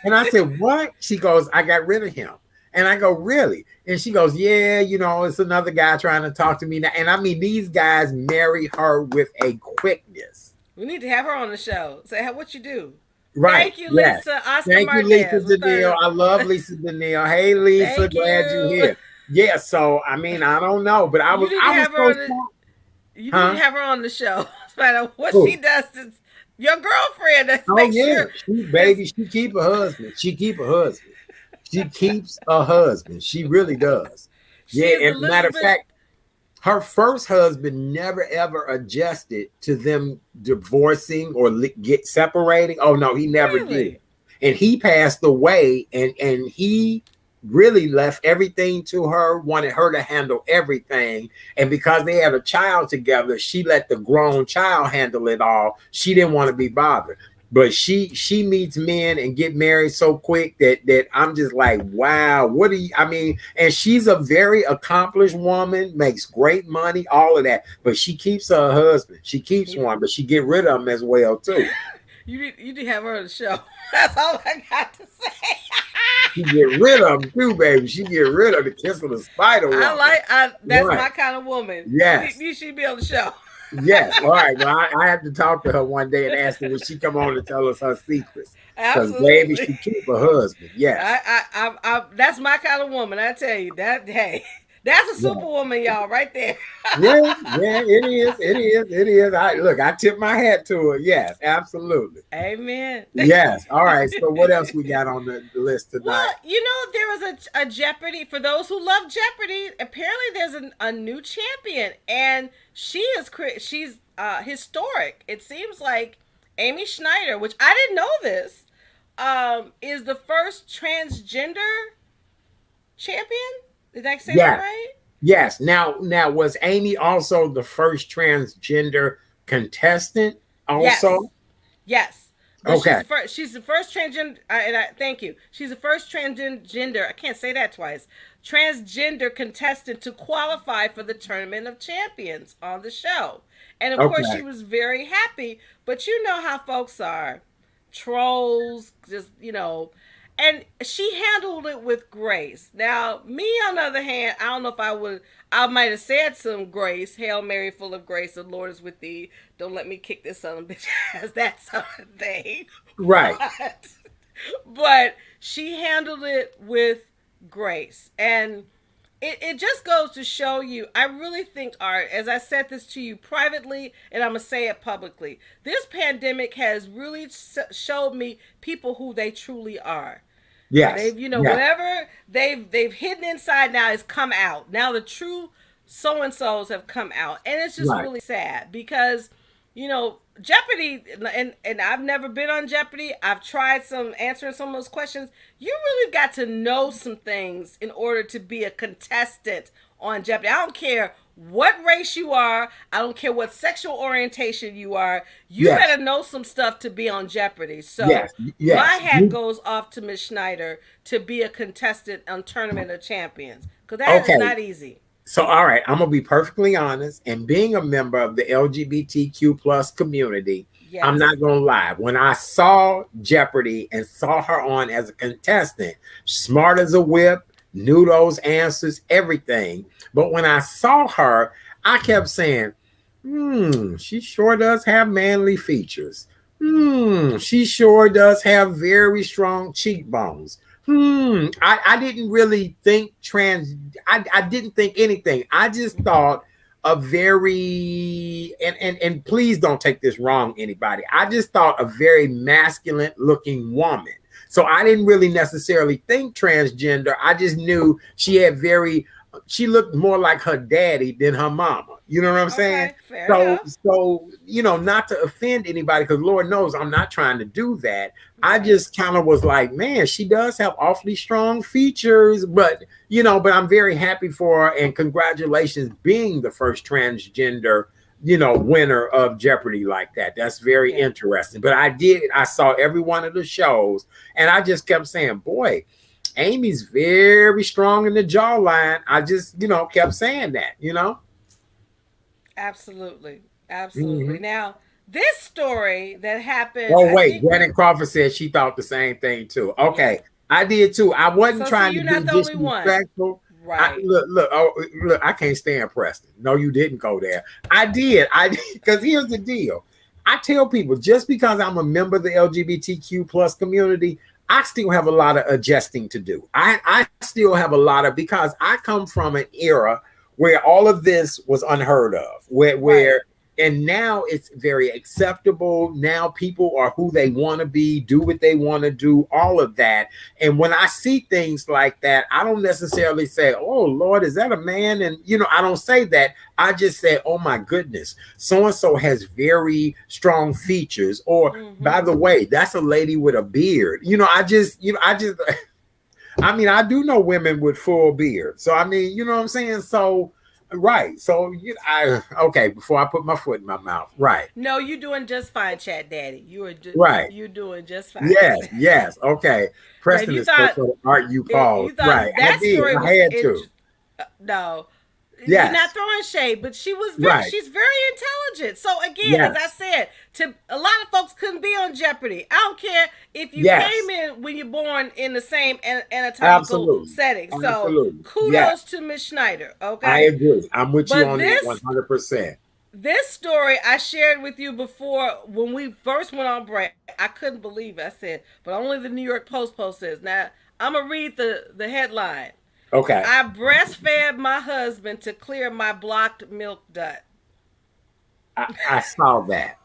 And I said, "What?" She goes, "I got rid of him." And I go, "Really?" And she goes, "Yeah, it's another guy trying to talk to me now." And I mean, these guys marry her with a quickness. We need to have her on the show. Say, what you do? Right. Thank you, Lisa. Oscar Thank Martinez. you, Lisa Danielle. I love Lisa Danielle. Hey, Lisa, glad you're here. Yeah. So I mean, I don't know, but you need to have her on the show. No matter what she does, it's your girlfriend. Sure. She keep a husband. She keeps a husband. She really does. And matter of fact, her first husband never ever adjusted to them divorcing or get separating. Oh no, he never did. And he passed away, and he really left everything to her, wanted her to handle everything. And because they had a child together, she let the grown child handle it all. She didn't want to be bothered. But she meets men and get married so quick that I'm just like, wow, and she's a very accomplished woman, makes great money, all of that. But she keeps her husband. She keeps one, but she get rid of him as well, too. You need to have her on the show. That's all I got to say. She get rid of him too, baby. She get rid of the kiss of the spider woman. That's my kind of woman. Yes. You should be on the show. Yes. All right. Well, I have to talk to her one day and ask her, will she come on and tell us her secrets? Because baby, Absolutely. she keep her husband. Yes. That's my kind of woman. I tell you that. Hey, that's a Yeah. superwoman, y'all, right there. Yeah. Yeah. It is. It is. It is. I tip my hat to her. Yes. Absolutely. Amen. Yes. All right. So what else we got on the list Well, tonight? there was a Jeopardy for those who love Jeopardy. Apparently, there's a new champion, and she's historic. It seems like Amy Schneider, which I didn't know this, is the first transgender champion. Did I say that Yes. right? Yes. Now was Amy also the first transgender contestant? Yes. Also. Yes. But Okay. she's the first transgender, thank you. She's the first transgender. I can't say that twice. Transgender contestant to qualify for the Tournament of Champions on the show, and of course she Okay. was very happy. But you know how folks are, trolls, just and she handled it with grace. Now, me on the other hand, I don't know if I might have said some grace. Hail Mary, full of grace, the Lord is with thee. Don't let me kick this son of a bitch ass. That sort of thing. Right. But she handled it with grace. And it just goes to show you, I really think, Art, as I said this to you privately, and I'm going to say it publicly, this pandemic has really showed me people who they truly are. Yes. They've, Yes. whatever they've hidden inside now has come out. Now the true so and so's have come out, and it's just Right. really sad because, Jeopardy, and I've never been on Jeopardy. I've tried answering some of those questions. You really got to know some things in order to be a contestant on Jeopardy. I don't care what race you are. I don't care what sexual orientation you are. You Yes. better know some stuff to be on Jeopardy. So Yes. my Yes. hat goes off to Miss Schneider to be a contestant on Tournament of Champions because that is Okay. not easy. So, all right, I'm gonna be perfectly honest. And being a member of the LGBTQ plus community, I'm Yes. not gonna lie. When I saw Jeopardy and saw her on as a contestant, smart as a whip, knew those answers, everything. But when I saw her, I kept saying, she sure does have manly features. She sure does have very strong cheekbones. I didn't really think I didn't think anything. I just thought a very and please don't take this wrong, anybody. I just thought a very masculine looking woman. So I didn't really necessarily think transgender. I just knew she looked more like her daddy than her mama. You know what I'm saying? Okay, fair So, enough. not to offend anybody, because Lord knows I'm not trying to do that. I Right. just kind of was like, man, she does have awfully strong features, but I'm very happy for her and congratulations being the first transgender, winner of Jeopardy like that. That's very Yeah. interesting. But I saw every one of the shows and I just kept saying, boy, Amy's very strong in the jawline. I just, kept saying that. Absolutely. Mm-hmm. Absolutely. Now, this story that happened, Oh I wait, think Janet Crawford said she thought the same thing too. yeah. Okay, I did too. I wasn't So see, trying to you're be not the only one. disrespectful. I Right. look. I can't stand Preston. No, you didn't go there. I did. Because here's the deal. I tell people just because I'm a member of the LGBTQ plus community, I still have a lot of adjusting to do. I still have a lot of because I come from an era where all of this was unheard of, Right. where and now it's very acceptable. Now people are who they want to be, do what they want to do, all of that. And when I see things like that, I don't necessarily say, oh Lord, is that a man? And I don't say that. I just say, oh my goodness, so and so has very strong features. Or by Mm-hmm. the way, that's a lady with a beard. I mean, I do know women with full beard. So I mean, you know what I'm saying? So right. So okay, before I put my foot in my mouth. Right. No, you're doing just fine, Chat Daddy. Right. you're doing just fine. Yes, yes. Okay. Now, if Preston you is so thought for the art you if called. you thought Right. I that did. story I was had to. no, you're not Yes. throwing shade, but Right. she's very intelligent. So again, as I Yes. said, to a lot of folks couldn't be on Jeopardy. I don't care if you came Yes. in when you're born in the same anatomical Absolutely. setting. So Absolutely. Yes. kudos to Miss Schneider. I Okay, agree. I'm with you but on that this 100%. This story I shared with you before when we first went on break. I couldn't believe it. I said, but only the New York Post says. Now, I'm going to read the headline. Okay. I breastfed my husband to clear my blocked milk duct. I saw that.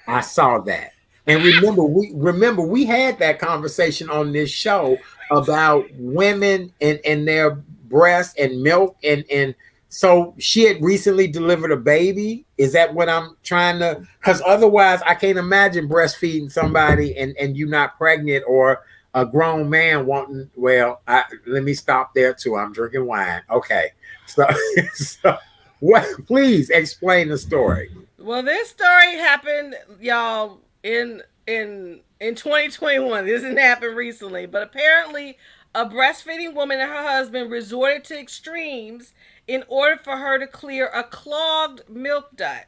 I saw that. And remember we had that conversation on this show about women and their breast and milk and so she had recently delivered a baby. Is that what I'm trying to, because otherwise I can't imagine breastfeeding somebody and you not pregnant or a grown man wanting, well, let me stop there too. I'm drinking wine. Okay. So, so what, please explain the story. Well, this story happened, y'all, in 2021. This didn't happen recently, but apparently, a breastfeeding woman and her husband resorted to extremes in order for her to clear a clogged milk duct.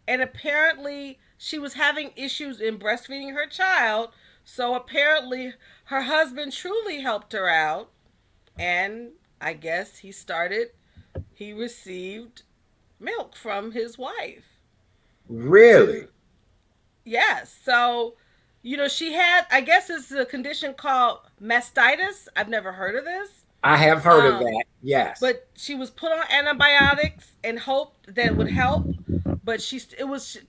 And apparently, she was having issues in breastfeeding her child. So apparently, her husband truly helped her out, and I guess he received milk from his wife Really? to, yes. So, she had, I guess it's a condition called mastitis. I've never heard of this. I have heard of Um, that. Yes. but she was put on antibiotics and hoped that it would help. But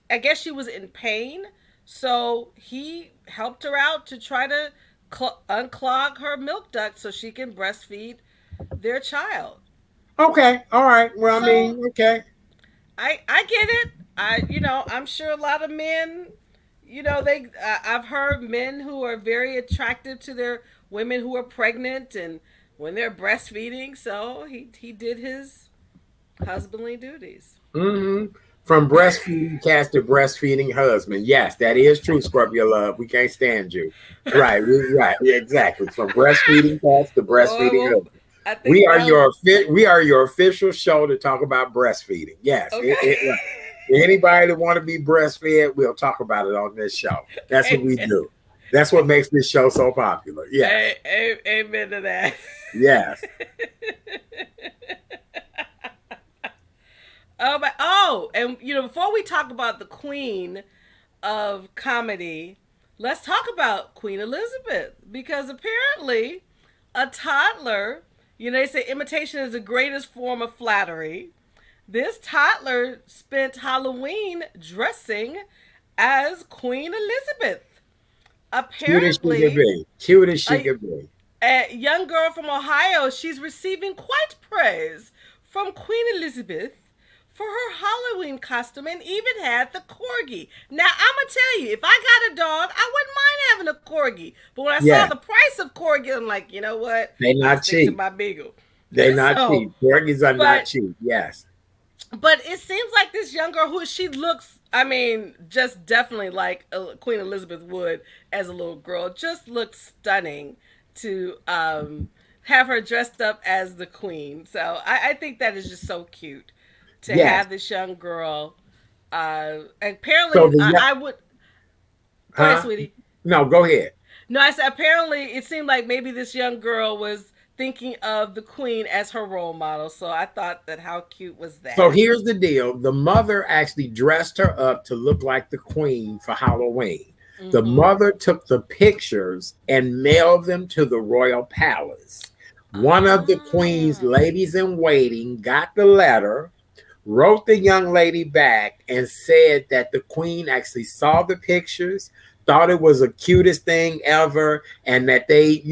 I guess she was in pain. So he helped her out to try to unclog her milk duct so she can breastfeed their child. Okay. All right. Well, I So mean, okay. I get it. I'm sure a lot of men, I've heard men who are very attractive to their women who are pregnant and when they're breastfeeding. So he did his husbandly duties. Mm-hmm. From breastfeeding cast to breastfeeding husband. Yes, that is true, Scorpio love. We can't stand you. Right. Right. Yeah, exactly. From breastfeeding cast to Boy, breastfeeding well, husband. I think that was We are your official show to talk about breastfeeding. Yes. okay. Right. Anybody that want to be breastfed, we'll talk about it on this show. That's what we do. That's what makes this show so popular. Yes. Amen to that. Yes. And before we talk about the queen of comedy, let's talk about Queen Elizabeth because apparently a toddler, they say imitation is the greatest form of flattery. This toddler spent Halloween dressing as Queen Elizabeth. Cute as she could Apparently, be. Cute as she a, could be. a young girl from Ohio, she's receiving quite praise from Queen Elizabeth for her Halloween costume and even had the corgi. Now, I'm going to tell you, if I got a dog, I wouldn't mind having a corgi. But when I saw Yeah. the price of corgi, I'm like, you know what? They I'll not stick to cheap. my beagle. They not So, cheap. Corgis are not but cheap. Yes. but it seems like this young girl who she looks, I mean, just definitely like Queen Elizabeth would as a little girl, just looks stunning to have her dressed up as the queen. So I think that is just so cute to Yes. have this young girl. So Apparently, I would. Go ahead, huh? sweetie. No, go ahead. No, I said apparently it seemed like maybe this young girl was thinking of the queen as her role model. So I thought that how cute was So that? here's the deal. The mother actually dressed her up to look like the queen for Halloween. The Mm-hmm. mother took the pictures and mailed them to the royal palace. One of the queen's Ah. ladies in waiting got the letter, wrote the young lady back, and said that the queen actually saw the pictures, thought it was the cutest thing ever, and that they,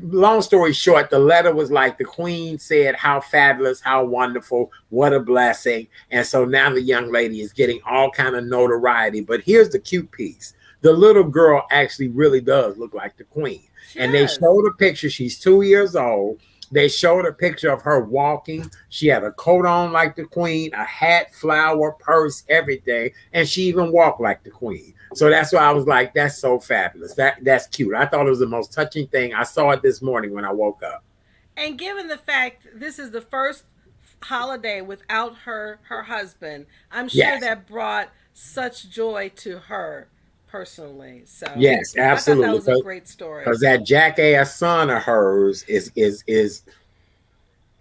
long story short, the letter was like the queen said how fabulous, how wonderful, what a blessing. And so now the young lady is getting all kind of notoriety. But here's the cute piece. The little girl actually really does look like the queen. She And they does. showed a picture. She's 2 years old. They showed a picture of her walking. She had a coat on like the queen, a hat, flower, purse, everything. And she even walked like the queen. So that's why I was like, that's so fabulous. That's cute. I thought it was the most touching thing. I saw it this morning when I woke up. And given the fact this is the first holiday without her husband, I'm sure Yes. that brought such joy to her personally. So Yes, I thought that absolutely. was a great story. Because that jackass son of hers is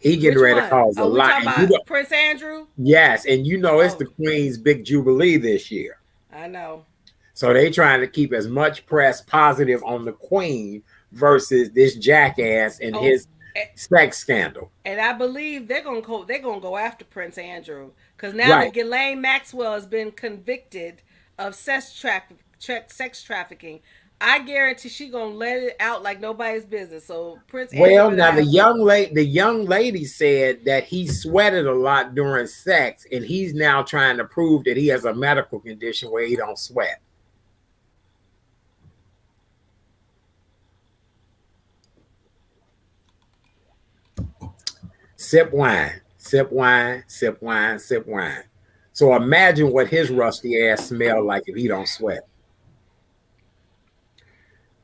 He getting Which ready to one? cause a Oh, we lot. talking And about Prince Andrew? yes, and it's the Oh, Queen's big jubilee this year. I know. So they trying to keep as much press positive on the Queen versus this jackass and Oh, his sex scandal. and I believe they're gonna go after Prince Andrew because now Right. that Ghislaine Maxwell has been convicted of sex trafficking, I guarantee she gonna let it out like nobody's business. So Prince Andrew Well, better now have some. the young lady said that he sweated a lot during sex, and he's now trying to prove that he has a medical condition where he don't sweat. Sip wine, sip wine, sip wine, sip wine. So imagine what his rusty ass smell like if he don't sweat.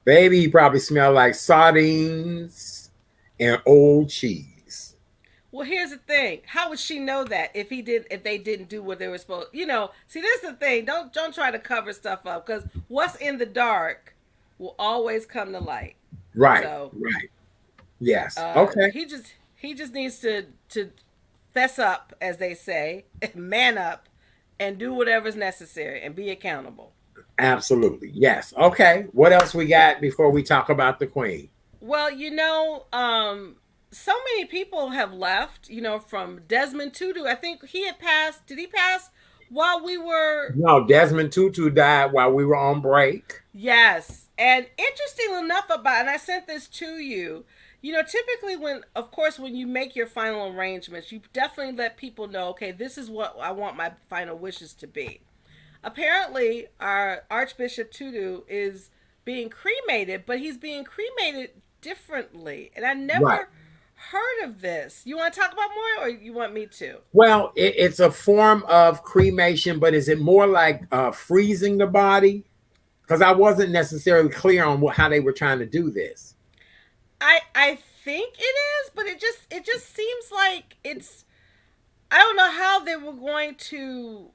Baby, he probably smell like sardines and old cheese. Well, here's the thing. How would she know that if they didn't do what they were supposed? See, this is the thing. Don't try to cover stuff up because what's in the dark will always come to light. Right, So, right. Yes. Okay. he just needs to fess up, as they say, man up, and do whatever's necessary and be accountable. Absolutely. Yes. Okay. What else we got before we talk about the Queen? Well, so many people have left. From Desmond Tutu. I think he had passed. Did he pass while we were? No, Desmond Tutu died while we were on break. Yes. And interesting enough and I sent this to you. Typically of course, when you make your final arrangements, you definitely let people know, okay, this is what I want my final wishes to be. Apparently, our Archbishop Tutu is being cremated, but he's being cremated differently. And I never Right. heard of this. You want to talk about more, or you want me to? Well, it's a form of cremation, but is it more like freezing the body? Because I wasn't necessarily clear on how they were trying to do this. I think it is, but it just seems like it's. I don't know how they were going to,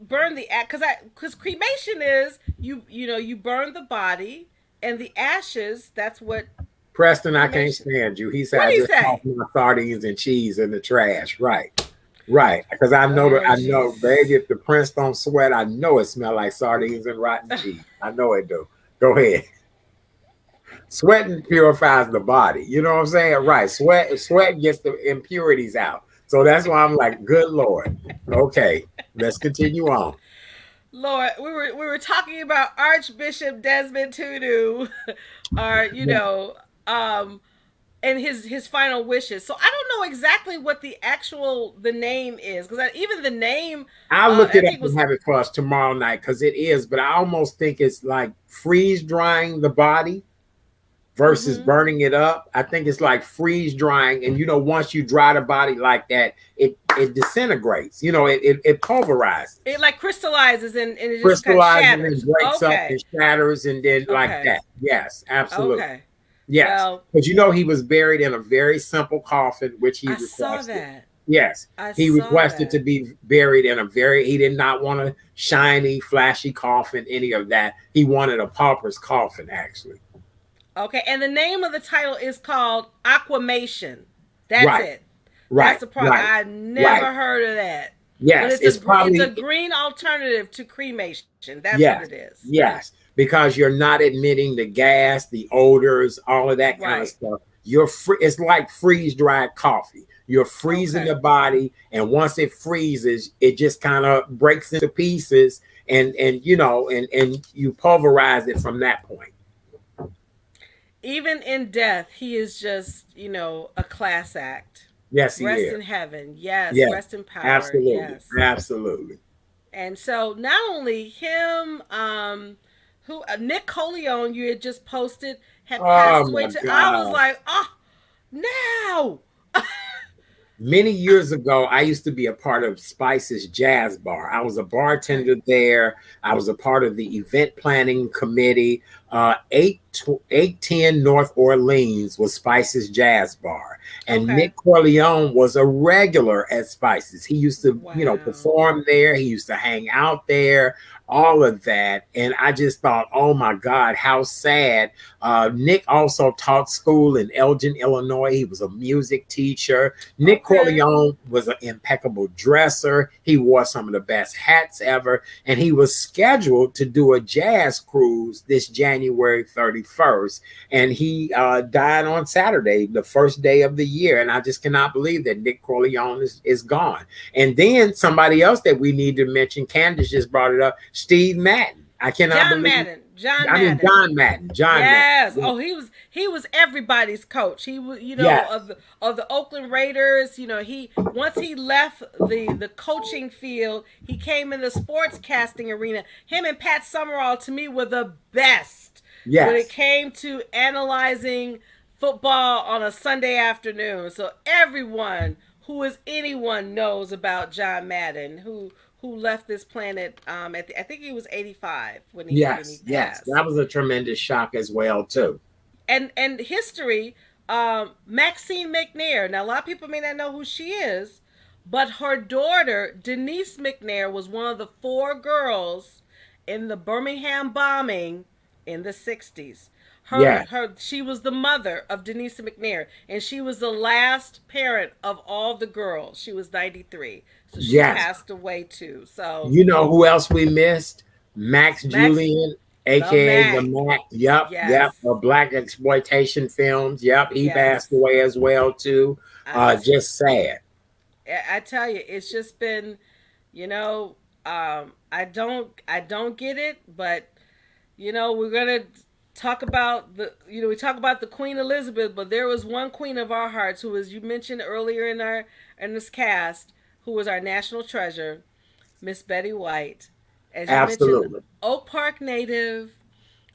burn the because cremation is you burn the body and the ashes. That's what Preston, I can't cremation. stand you. He said, What I do you just say? tossed my sardines and cheese in the trash. Right. Right. Because I know that Oh, I know, jeez. baby, if the prince don't sweat, I know it smell like sardines and rotten cheese. I know it do. Go ahead. Sweating purifies the body. You know what I'm saying? Right. Sweat gets the impurities out. So that's why I'm like, good Lord. Okay, let's continue on. Lord, we were talking about Archbishop Desmond Tutu, or and his final wishes. So I don't know exactly what the name is because even the name I'll look I it up think and was have it for us tomorrow night because it is, but I almost think it's like freeze drying the body versus mm-hmm. burning it up. I think it's like freeze drying, and once you dry the body like that, it disintegrates. It pulverizes. It like crystallizes and it just kind of Crystallizes and shatters. breaks up Okay. and shatters, and then like Okay. that. Yes, absolutely. Okay. Yes, Well, but he was buried in a very simple coffin, which he I saw requested. that. Yes, I he saw requested to that. be buried in he did not want a shiny, flashy coffin, any of that. He wanted a pauper's coffin, actually. Okay, and the name of the title is called Aquamation. That's Right, it. That's right, the part. right, I never right. heard of that. But Yes, it's it's a probably, green alternative to cremation. That's what yes, it is. yes, because you're not admitting the gas, the odors, all of that kind of Right. stuff. You're free. It's like freeze dried coffee. You're freezing the Okay. body, and once it freezes, it just kind of breaks into pieces, and you pulverize it from that point. Even in death, he is just, a class act. Yes, he Rest is. in heaven. Yes. Yes, Rest in power. absolutely, Yes. absolutely. And so not only him, who Nick Coleon you had just posted had Oh passed away. my I was God. like, oh no. Many years ago, I used to be a part of Spice's Jazz Bar. I was a Okay. bartender there. I was a part of the event planning committee. 810 North Orleans was Spice's Jazz Bar. And Okay. Nick Corleone was a regular at Spice's. He used to, Wow. perform there. He used to hang out there. all of that. And I just thought, oh my God, how sad. Nick also taught school in Elgin, Illinois. He was a music teacher. Nick Okay. Corleone was an impeccable dresser. He wore some of the best hats ever. And he was scheduled to do a jazz cruise this January 31st. And he died on Saturday, the first day of the year. And I just cannot believe that Nick Corleone is gone. And then somebody else that we need to mention, Candace just brought it up, Steve Madden. I cannot John believe. Madden. John I mean, Madden. John Madden. John Yes. Madden. Oh, he was everybody's coach. He was, Yes. of the Oakland Raiders. He once he left the coaching field, he came in the sports casting arena. Him and Pat Summerall, to me, were the best when it Yes. came to analyzing football on a Sunday afternoon. So everyone who is anyone knows about John Madden, who left this planet I think he was 85 when he Yes. Yes. passed. That was a tremendous shock as well, too. And history, Maxine McNair. Now a lot of people may not know who she is, but her daughter Denise McNair was one of the 4 girls in the Birmingham bombing in the 60s. Yes. She was the mother of Denise McNair, and she was the last parent of all the girls. She was 93, so she Yes. passed away too. So You know who else we missed? Max Max, Julian, the aka the Mac, Mac. Yep. Yep. yes, Of Black exploitation films. Yep. He passed yes. away as well, too. I Just sad. I tell you, it's just been, you know, I don't get it, but we're gonna talk about we talk about the Queen Elizabeth, but there was one queen of our hearts who, as you mentioned earlier in this cast, who was our national treasure, Miss Betty White. As you mentioned, Absolutely. Oak Park native.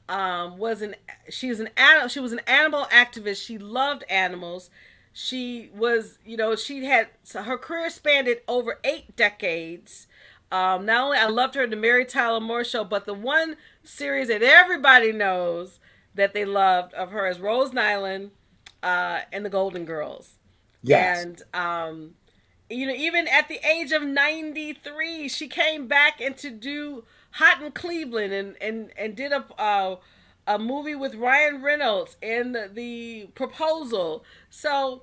Was an she was an animal activist. She loved animals. She was, she had, so her career spanned over 8 decades. Not only I loved her in the Mary Tyler Moore Show, but the one series that everybody knows that they loved of her is Rose Nyland and the Golden Girls. Yes. And even at the age of 93, she came back and to do Hot in Cleveland and did a movie with Ryan Reynolds in the Proposal. So,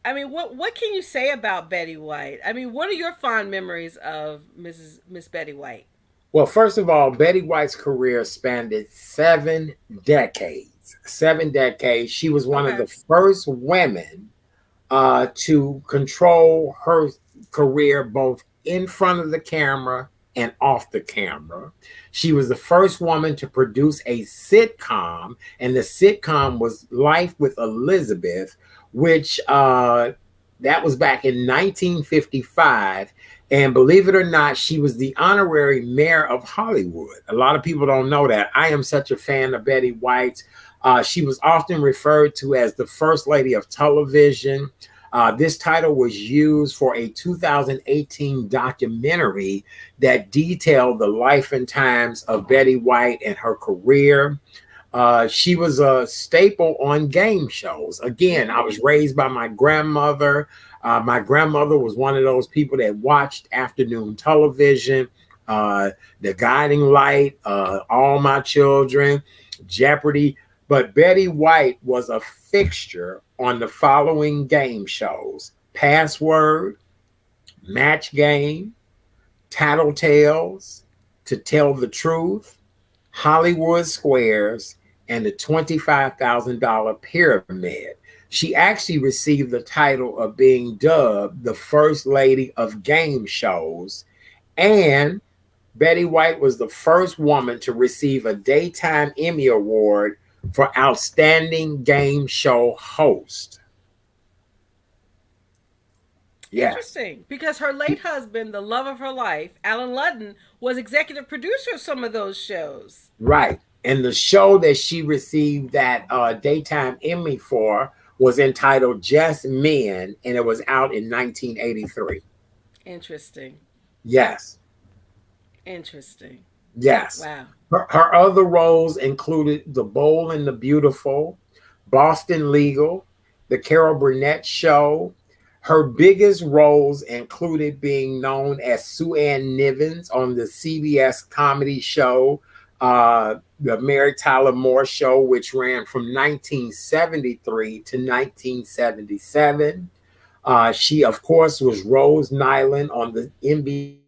I mean, what can you say about Betty White? I mean, what are your fond memories of Miss Betty White? Well, first of all, Betty White's career spanned 7 decades. 7 decades. She was one of Okay. the first women to control her career both in front of the camera and off the camera. She was the first woman to produce a sitcom, and the sitcom was Life with Elizabeth, which that was back in 1955. And believe it or not, she was the honorary mayor of Hollywood. A lot of people don't know that. I am such a fan of Betty White. She was often referred to as the First Lady of Television. This title was used for a 2018 documentary that detailed the life and times of Betty White and her career. She was a staple on game shows. Again, I was raised by my grandmother. My grandmother was one of those people that watched afternoon television, The Guiding Light, All My Children, Jeopardy. But Betty White was a fixture on the following game shows: Password, Match Game, Tattletales, To Tell the Truth, Hollywood Squares, and the $25,000 Pyramid. She actually received the title of being dubbed the First Lady of Game Shows. And Betty White was the first woman to receive a Daytime Emmy Award for Outstanding Game Show Host. Yes. Interesting, because her late husband, the love of her life, Alan Ludden, was executive producer of some of those shows. Right. And the show that she received that Daytime Emmy for was entitled Just Men, and it was out in 1983. Interesting. Yes. Interesting. Yes. Wow. Her other roles included The Bold and the Beautiful, Boston Legal, The Carol Burnett Show, Her biggest roles included being known as Sue Ann Nivens on the CBS comedy show, The Mary Tyler Moore Show, which ran from 1973 to 1977. She, of course, was Rose Nyland on the NBC.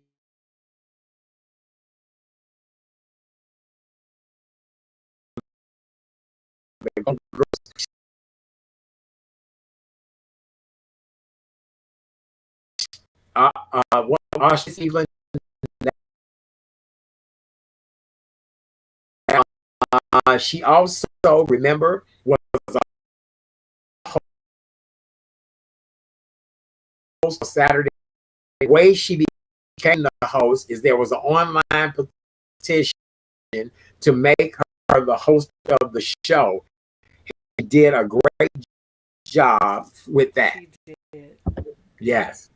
She's even she also, remember, was a host on Saturday. The way she became the host is there was an online petition to make her the host of the show. She did a great job with that. She did. Yes.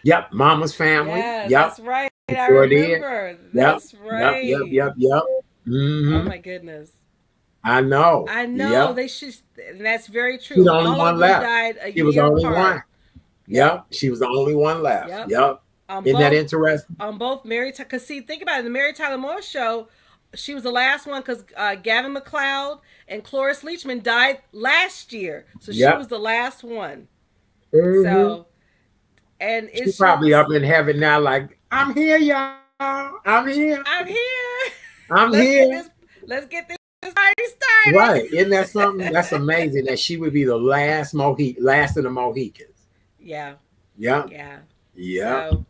Yep. Mama's Family. Yes, Yep. that's right. It I sure did. remember. Yep. That's Yep. Yep. right. Yep. Yep. Oh Mm-hmm. my goodness. I know. I know Yep. they should, and that's very She's true. the only All one of them left. died a She was the year only one. apart. Yep. Yep. She was the only one left. Yep. Yep. On Isn't that both interesting? on both Mary, because see, think about it. The Mary Tyler Moore Show, she was the last one because Gavin McLeod and Cloris Leachman died last year, so she Yep. was the last one. Mm-hmm. So, and She's it's probably just, up in heaven now, like, I'm here, y'all. I'm here. I'm here. I'm let's get here. this. Let's get this party started. Right. Isn't that something? That's amazing that she would be the last of the Mohicans. Yeah. Yep. Yeah. Yep. So,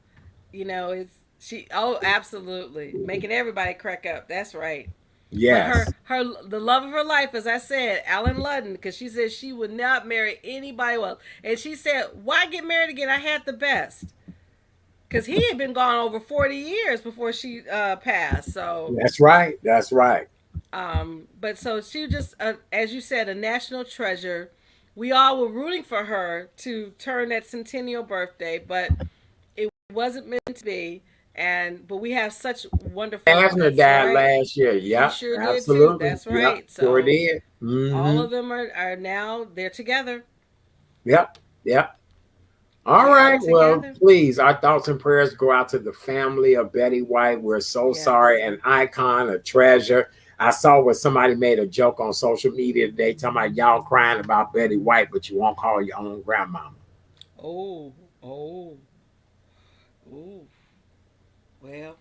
it's she. Oh, absolutely, making everybody crack up. That's right. But Yes. the love of her life, as I said, Alan Ludden, because she said she would not marry anybody else, and she said, "Why get married again? I had the best." Because he had been gone over 40 years before she passed. So That's right. That's right. but so she just, as you said, a national treasure. We all were rooting for her to turn that centennial birthday, but it wasn't meant to be. But we have such wonderful. Asner That's died right. last year. He Yep. sure did too. Absolutely. That's Yep. right. Sure So did. all Mm-hmm. of them are now they're together. Yep. Yep. All They are right. Well, together. please, our thoughts and prayers go out to the family of Betty White. We're so Yes. sorry. An icon, a treasure. I saw where somebody made a joke on social media today talking about y'all crying about Betty White, but you won't call your own grandmama. Oh, oh, oh. Well,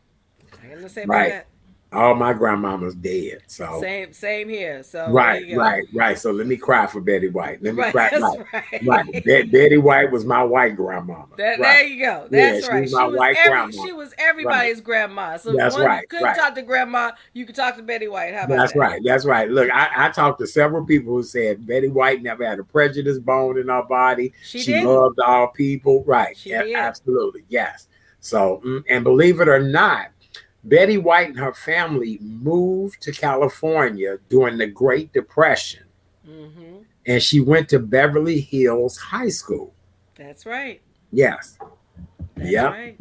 I got to say about Right. that. All my grandmama's dead. So Same here. So there right, you go. right, right. So let me cry for Betty White. Let me Right, cry. that's Right, right. right. Betty White was my white grandmama. That Right. there you go. Yeah, That's she right. was my white grandma. She was Right. everybody's grandma. So if That's one right. couldn't Right. talk to grandma, you could talk to Betty White. How about That's that? right. That's right. Look, I talked to several people who said Betty White never had a prejudice bone in her body. She She didn't. loved all people. Right. She did. Absolutely. Yes. So, and believe it or not, Betty White and her family moved to California during the Great Depression, Mm-hmm. and she went to Beverly Hills High School. That's right. Yes. That's Yep. right.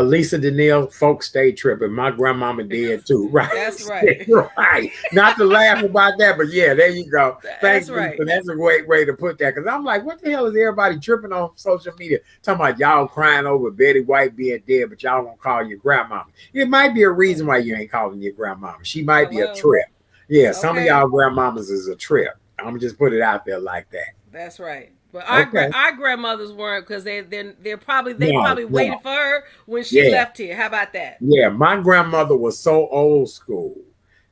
Lisa Danielle, folks stay tripping. My grandmama did too. Right. That's right. Right. Not to laugh about that, but yeah, there you go. Thanks, That's right. Lisa. That's a great way to put that. Because I'm like, what the hell is everybody tripping on social media? Talking about y'all crying over Betty White being dead, but y'all don't call your grandmama. It might be a reason why you ain't calling your grandmama. She might be a Hello. trip. Yeah, some of Okay. y'all grandmamas is a trip. I'm gonna just put it out there like that. That's right. But Okay. our grandmothers weren't because they No, probably no. waited for her when she Yeah. left here. How about that? Yeah, my grandmother was so old school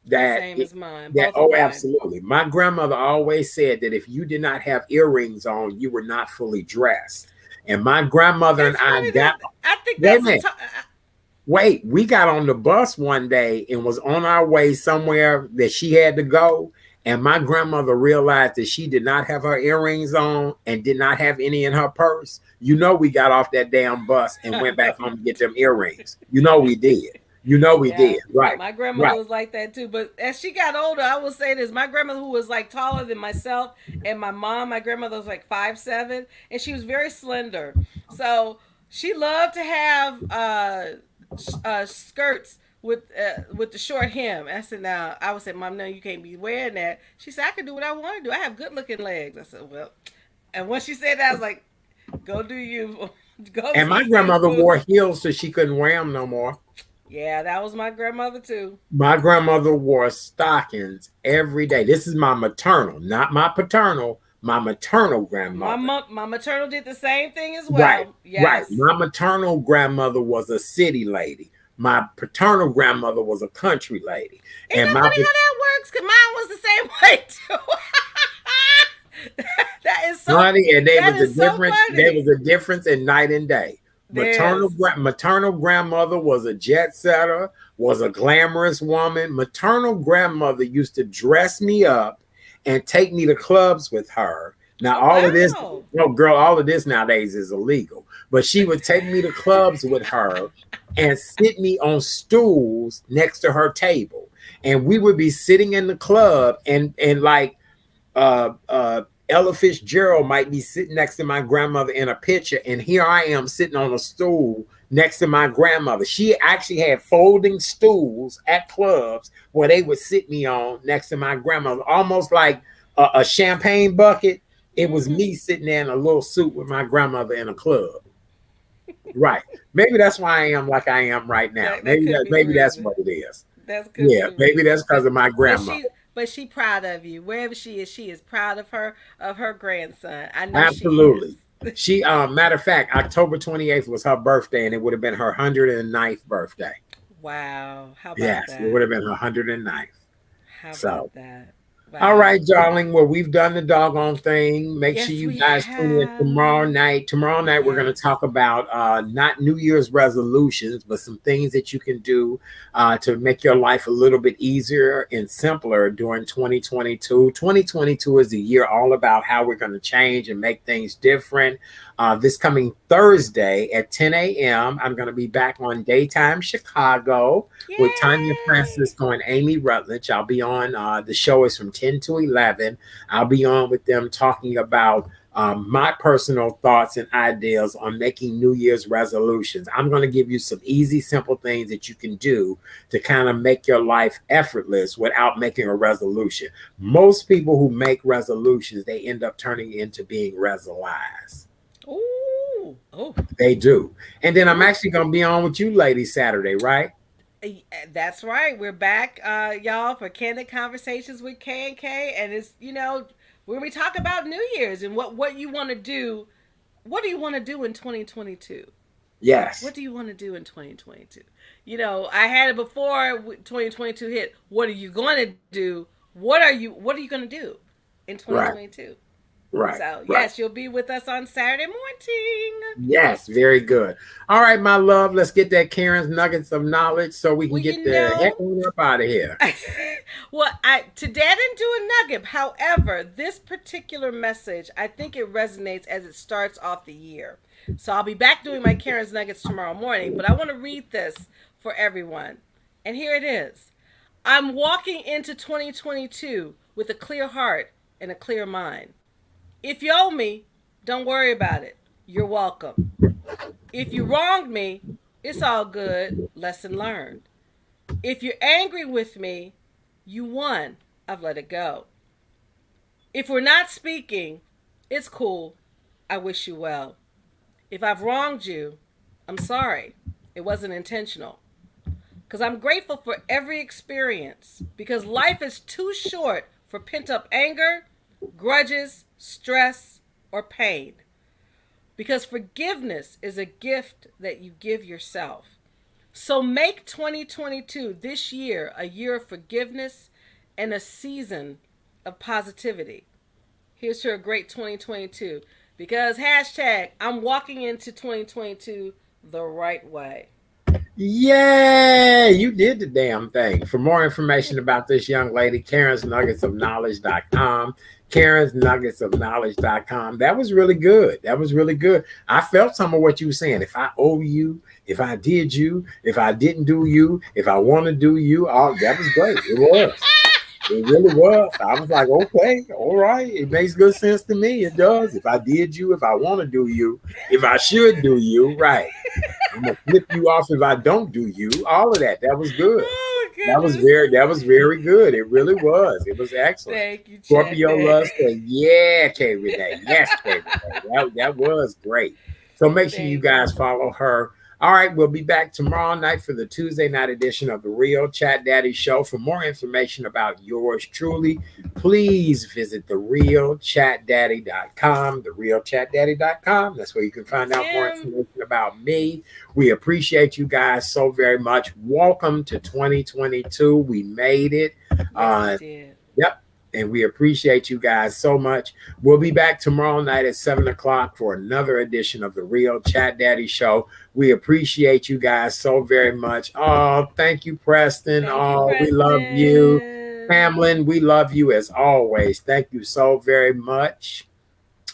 that Same as mine. that Both of mine. absolutely. My grandmother always said that if you did not have earrings on, you were not fully dressed. And my grandmother It's and I funny got that I think wait a that's minute. Wait, we got on the bus one day and was on our way somewhere that she had to go. And my grandmother realized that she did not have her earrings on and did not have any in her purse. You know, we got off that damn bus and went back home to get them earrings. You know, we did. You know, we yeah. did. Right. My grandmother Right. was like that too. But as she got older, I will say this: my grandmother, who was like taller than myself and my mom, my grandmother was like 5'7", and she was very slender. So she loved to have skirts with the short hem. I said, now I would say, Mom, no, you can't be wearing that. She said, I can do what I want to do. I have good looking legs. I said, well, and when she said that, I was like, Go do you. Go And do my you, grandmother boo. wore heels so she couldn't wear them no more. Yeah, that was my grandmother too. My grandmother wore stockings every day. This is my maternal, not my paternal, my maternal grandmother. My maternal did the same thing as Right, well. right. Yes. My maternal grandmother was a city lady. My paternal grandmother was a country lady. Ain't And that my funny how that works? Cause mine was the same way too. that is so. honey, and there That was a is so difference. There was funny. a difference in night and day. There's. Maternal grandmother was a jet setter, was a glamorous woman. Maternal grandmother used to dress me up and take me to clubs with her. Now, Oh all of this, wow. no girl, all of this nowadays is illegal. But she would take me to clubs with her and sit me on stools next to her table, and we would be sitting in the club, and like Ella Fitzgerald might be sitting next to my grandmother in a picture, and here I am sitting on a stool next to my grandmother. She actually had folding stools at clubs where they would sit me on next to my grandmother, almost like a champagne bucket. It was Mm-hmm. me sitting there in a little suit with my grandmother in a club. Right. Maybe that's why I am like I am right now. That could be the Maybe that's reason. what it is. That could be Yeah, the maybe that's reason. because of my But grandmother. she proud of you. Wherever she is proud of her grandson. I know she is. Absolutely. She matter of fact, October 28th was her birthday, and it would have been her 109th birthday. Wow. How about Yes, it that? would have been her 109th. How So about that? all Wow. right, darling. Well, we've done the doggone thing. Make sure Yes, you we guys tune in tomorrow have. night. Tomorrow night, we're going to Yes. talk about not New Year's resolutions, but some things that you can do to make your life a little bit easier and simpler during 2022. 2022 is the year all about how we're going to change and make things different. This coming Thursday at 10 a.m., I'm going to be back on Daytime Chicago with Tanya Yay! Francisco and Amy Rutledge. I'll be on, the show is from 10 to 11. I'll be on with them talking about my personal thoughts and ideas on making New Year's resolutions. I'm going to give you some easy, simple things that you can do to kind of make your life effortless without making a resolution. Most people who make resolutions, they end up turning into being resolized. Ooh. Oh. They do. And then I'm Ooh. actually going to be on with you ladies Saturday, right? That's right. We're back, y'all, for candid conversations with K and K, and it's when we talk about New Year's and what you want to do. What do you want to do in 2022? What Yes. do you want to do in 2022? I had it before 2022 hit. What are you going to do? What are you going to do in Right. 2022? Right. So, Right. yes, you'll be with us on Saturday morning. Yes, very good. All right, my love, let's get that Karen's nuggets of knowledge so we can Well, get the heck on up out of here. well, today I didn't do a nugget. However, this particular message, I think it resonates as it starts off the year. So I'll be back doing my Karen's nuggets tomorrow morning, but I want to read this for everyone. And here it is. I'm walking into 2022 with a clear heart and a clear mind. If you owe me, don't worry about it. You're welcome. If you wronged me, it's all good. Lesson learned. If you're angry with me, you won. I've let it go. If we're not speaking, it's cool. I wish you well. If I've wronged you, I'm sorry. It wasn't intentional. Because I'm grateful for every experience. Because life is too short for pent up anger, grudges, stress, or pain. Because forgiveness is a gift that you give yourself. So make 2022, this year, a year of forgiveness and a season of positivity. Here's to a great 2022. Because hashtag, I'm walking into 2022 the right way. Yeah, you did the damn thing. For more information about this young lady, Karen's Nuggets of Knowledge.com. Karen's Nuggets of Knowledge.com. That was really good. That was really good. I felt some of what you were saying. If I owe you, if I did you, if I didn't do you, if I want to do you, all that was great. It was. It really was. I was like, okay, all right. It makes good sense to me. It does. If I did you, if I want to do you, if I should do you, right. I'm gonna flip you off if I don't do you. All of that. That was good. Oh that was very good. It really was. It was excellent. Thank you, Chat Scorpio Love Daddy. said, yeah, K Renee. Yes, K Renee. That was great. So make sure you Thank guys you. follow her. All right, we'll be back tomorrow night for the Tuesday night edition of the Real Chat Daddy Show. For more information about yours truly, please visit therealchatdaddy.com, therealchatdaddy.com. That's where you can find out more Him. information about me. We appreciate you guys so very much. Welcome to 2022. We made it. Yes, we did. Yep. And we appreciate you guys so much. We'll be back tomorrow night at 7 o'clock for another edition of the Real Chat Daddy Show. We appreciate you guys so very much. Oh, thank you, Preston. Thank you, Oh, we love you. Preston. Tamlin, we love you as always. Thank you so very much.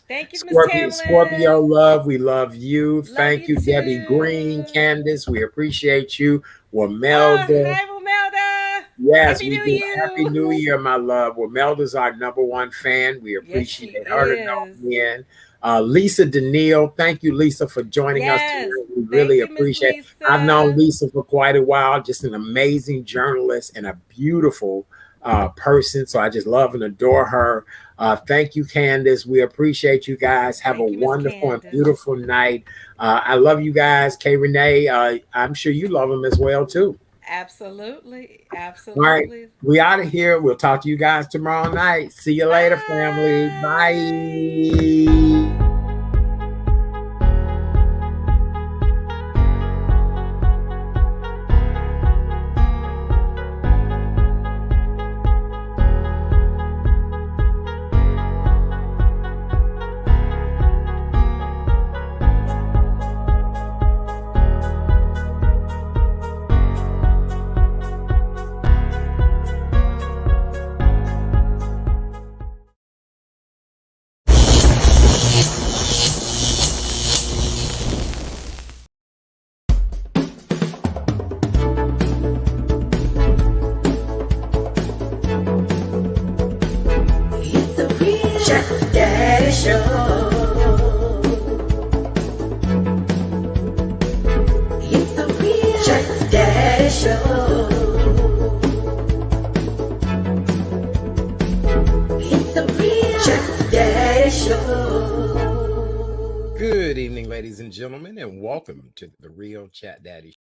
Thank you, Miss Scorpio Tamlin. Love, we love you. Love Thank you you, Debbie Green, too. Candace, we appreciate you. Oh, Wamelda, hi, Romelda. yes, Happy we New do. Happy New You. Year, my love. Wamelda's our number one fan. We Yes, she appreciate her to know is. in. Lisa Daniil, thank you, Lisa, for joining us today. Yes. We Thank really you, Miss appreciate it. I've known Lisa. Lisa for quite a while, just an amazing journalist and a beautiful person. So I just love and adore her. Thank you, Candace. We appreciate you guys. Have a Thank you, Miss wonderful and Candace. beautiful night. I love you guys. K Renee, I'm sure you love them as well, too. Absolutely. All right. Absolutely. We out of here. We'll talk to you guys tomorrow night. See you later, family. Bye. Bye. It's the Real Chat Daddy Show. It's the Real Chat Daddy Show. It's the Real Chat Daddy Show. Good evening, ladies and gentlemen, and welcome to the Real Chat Daddy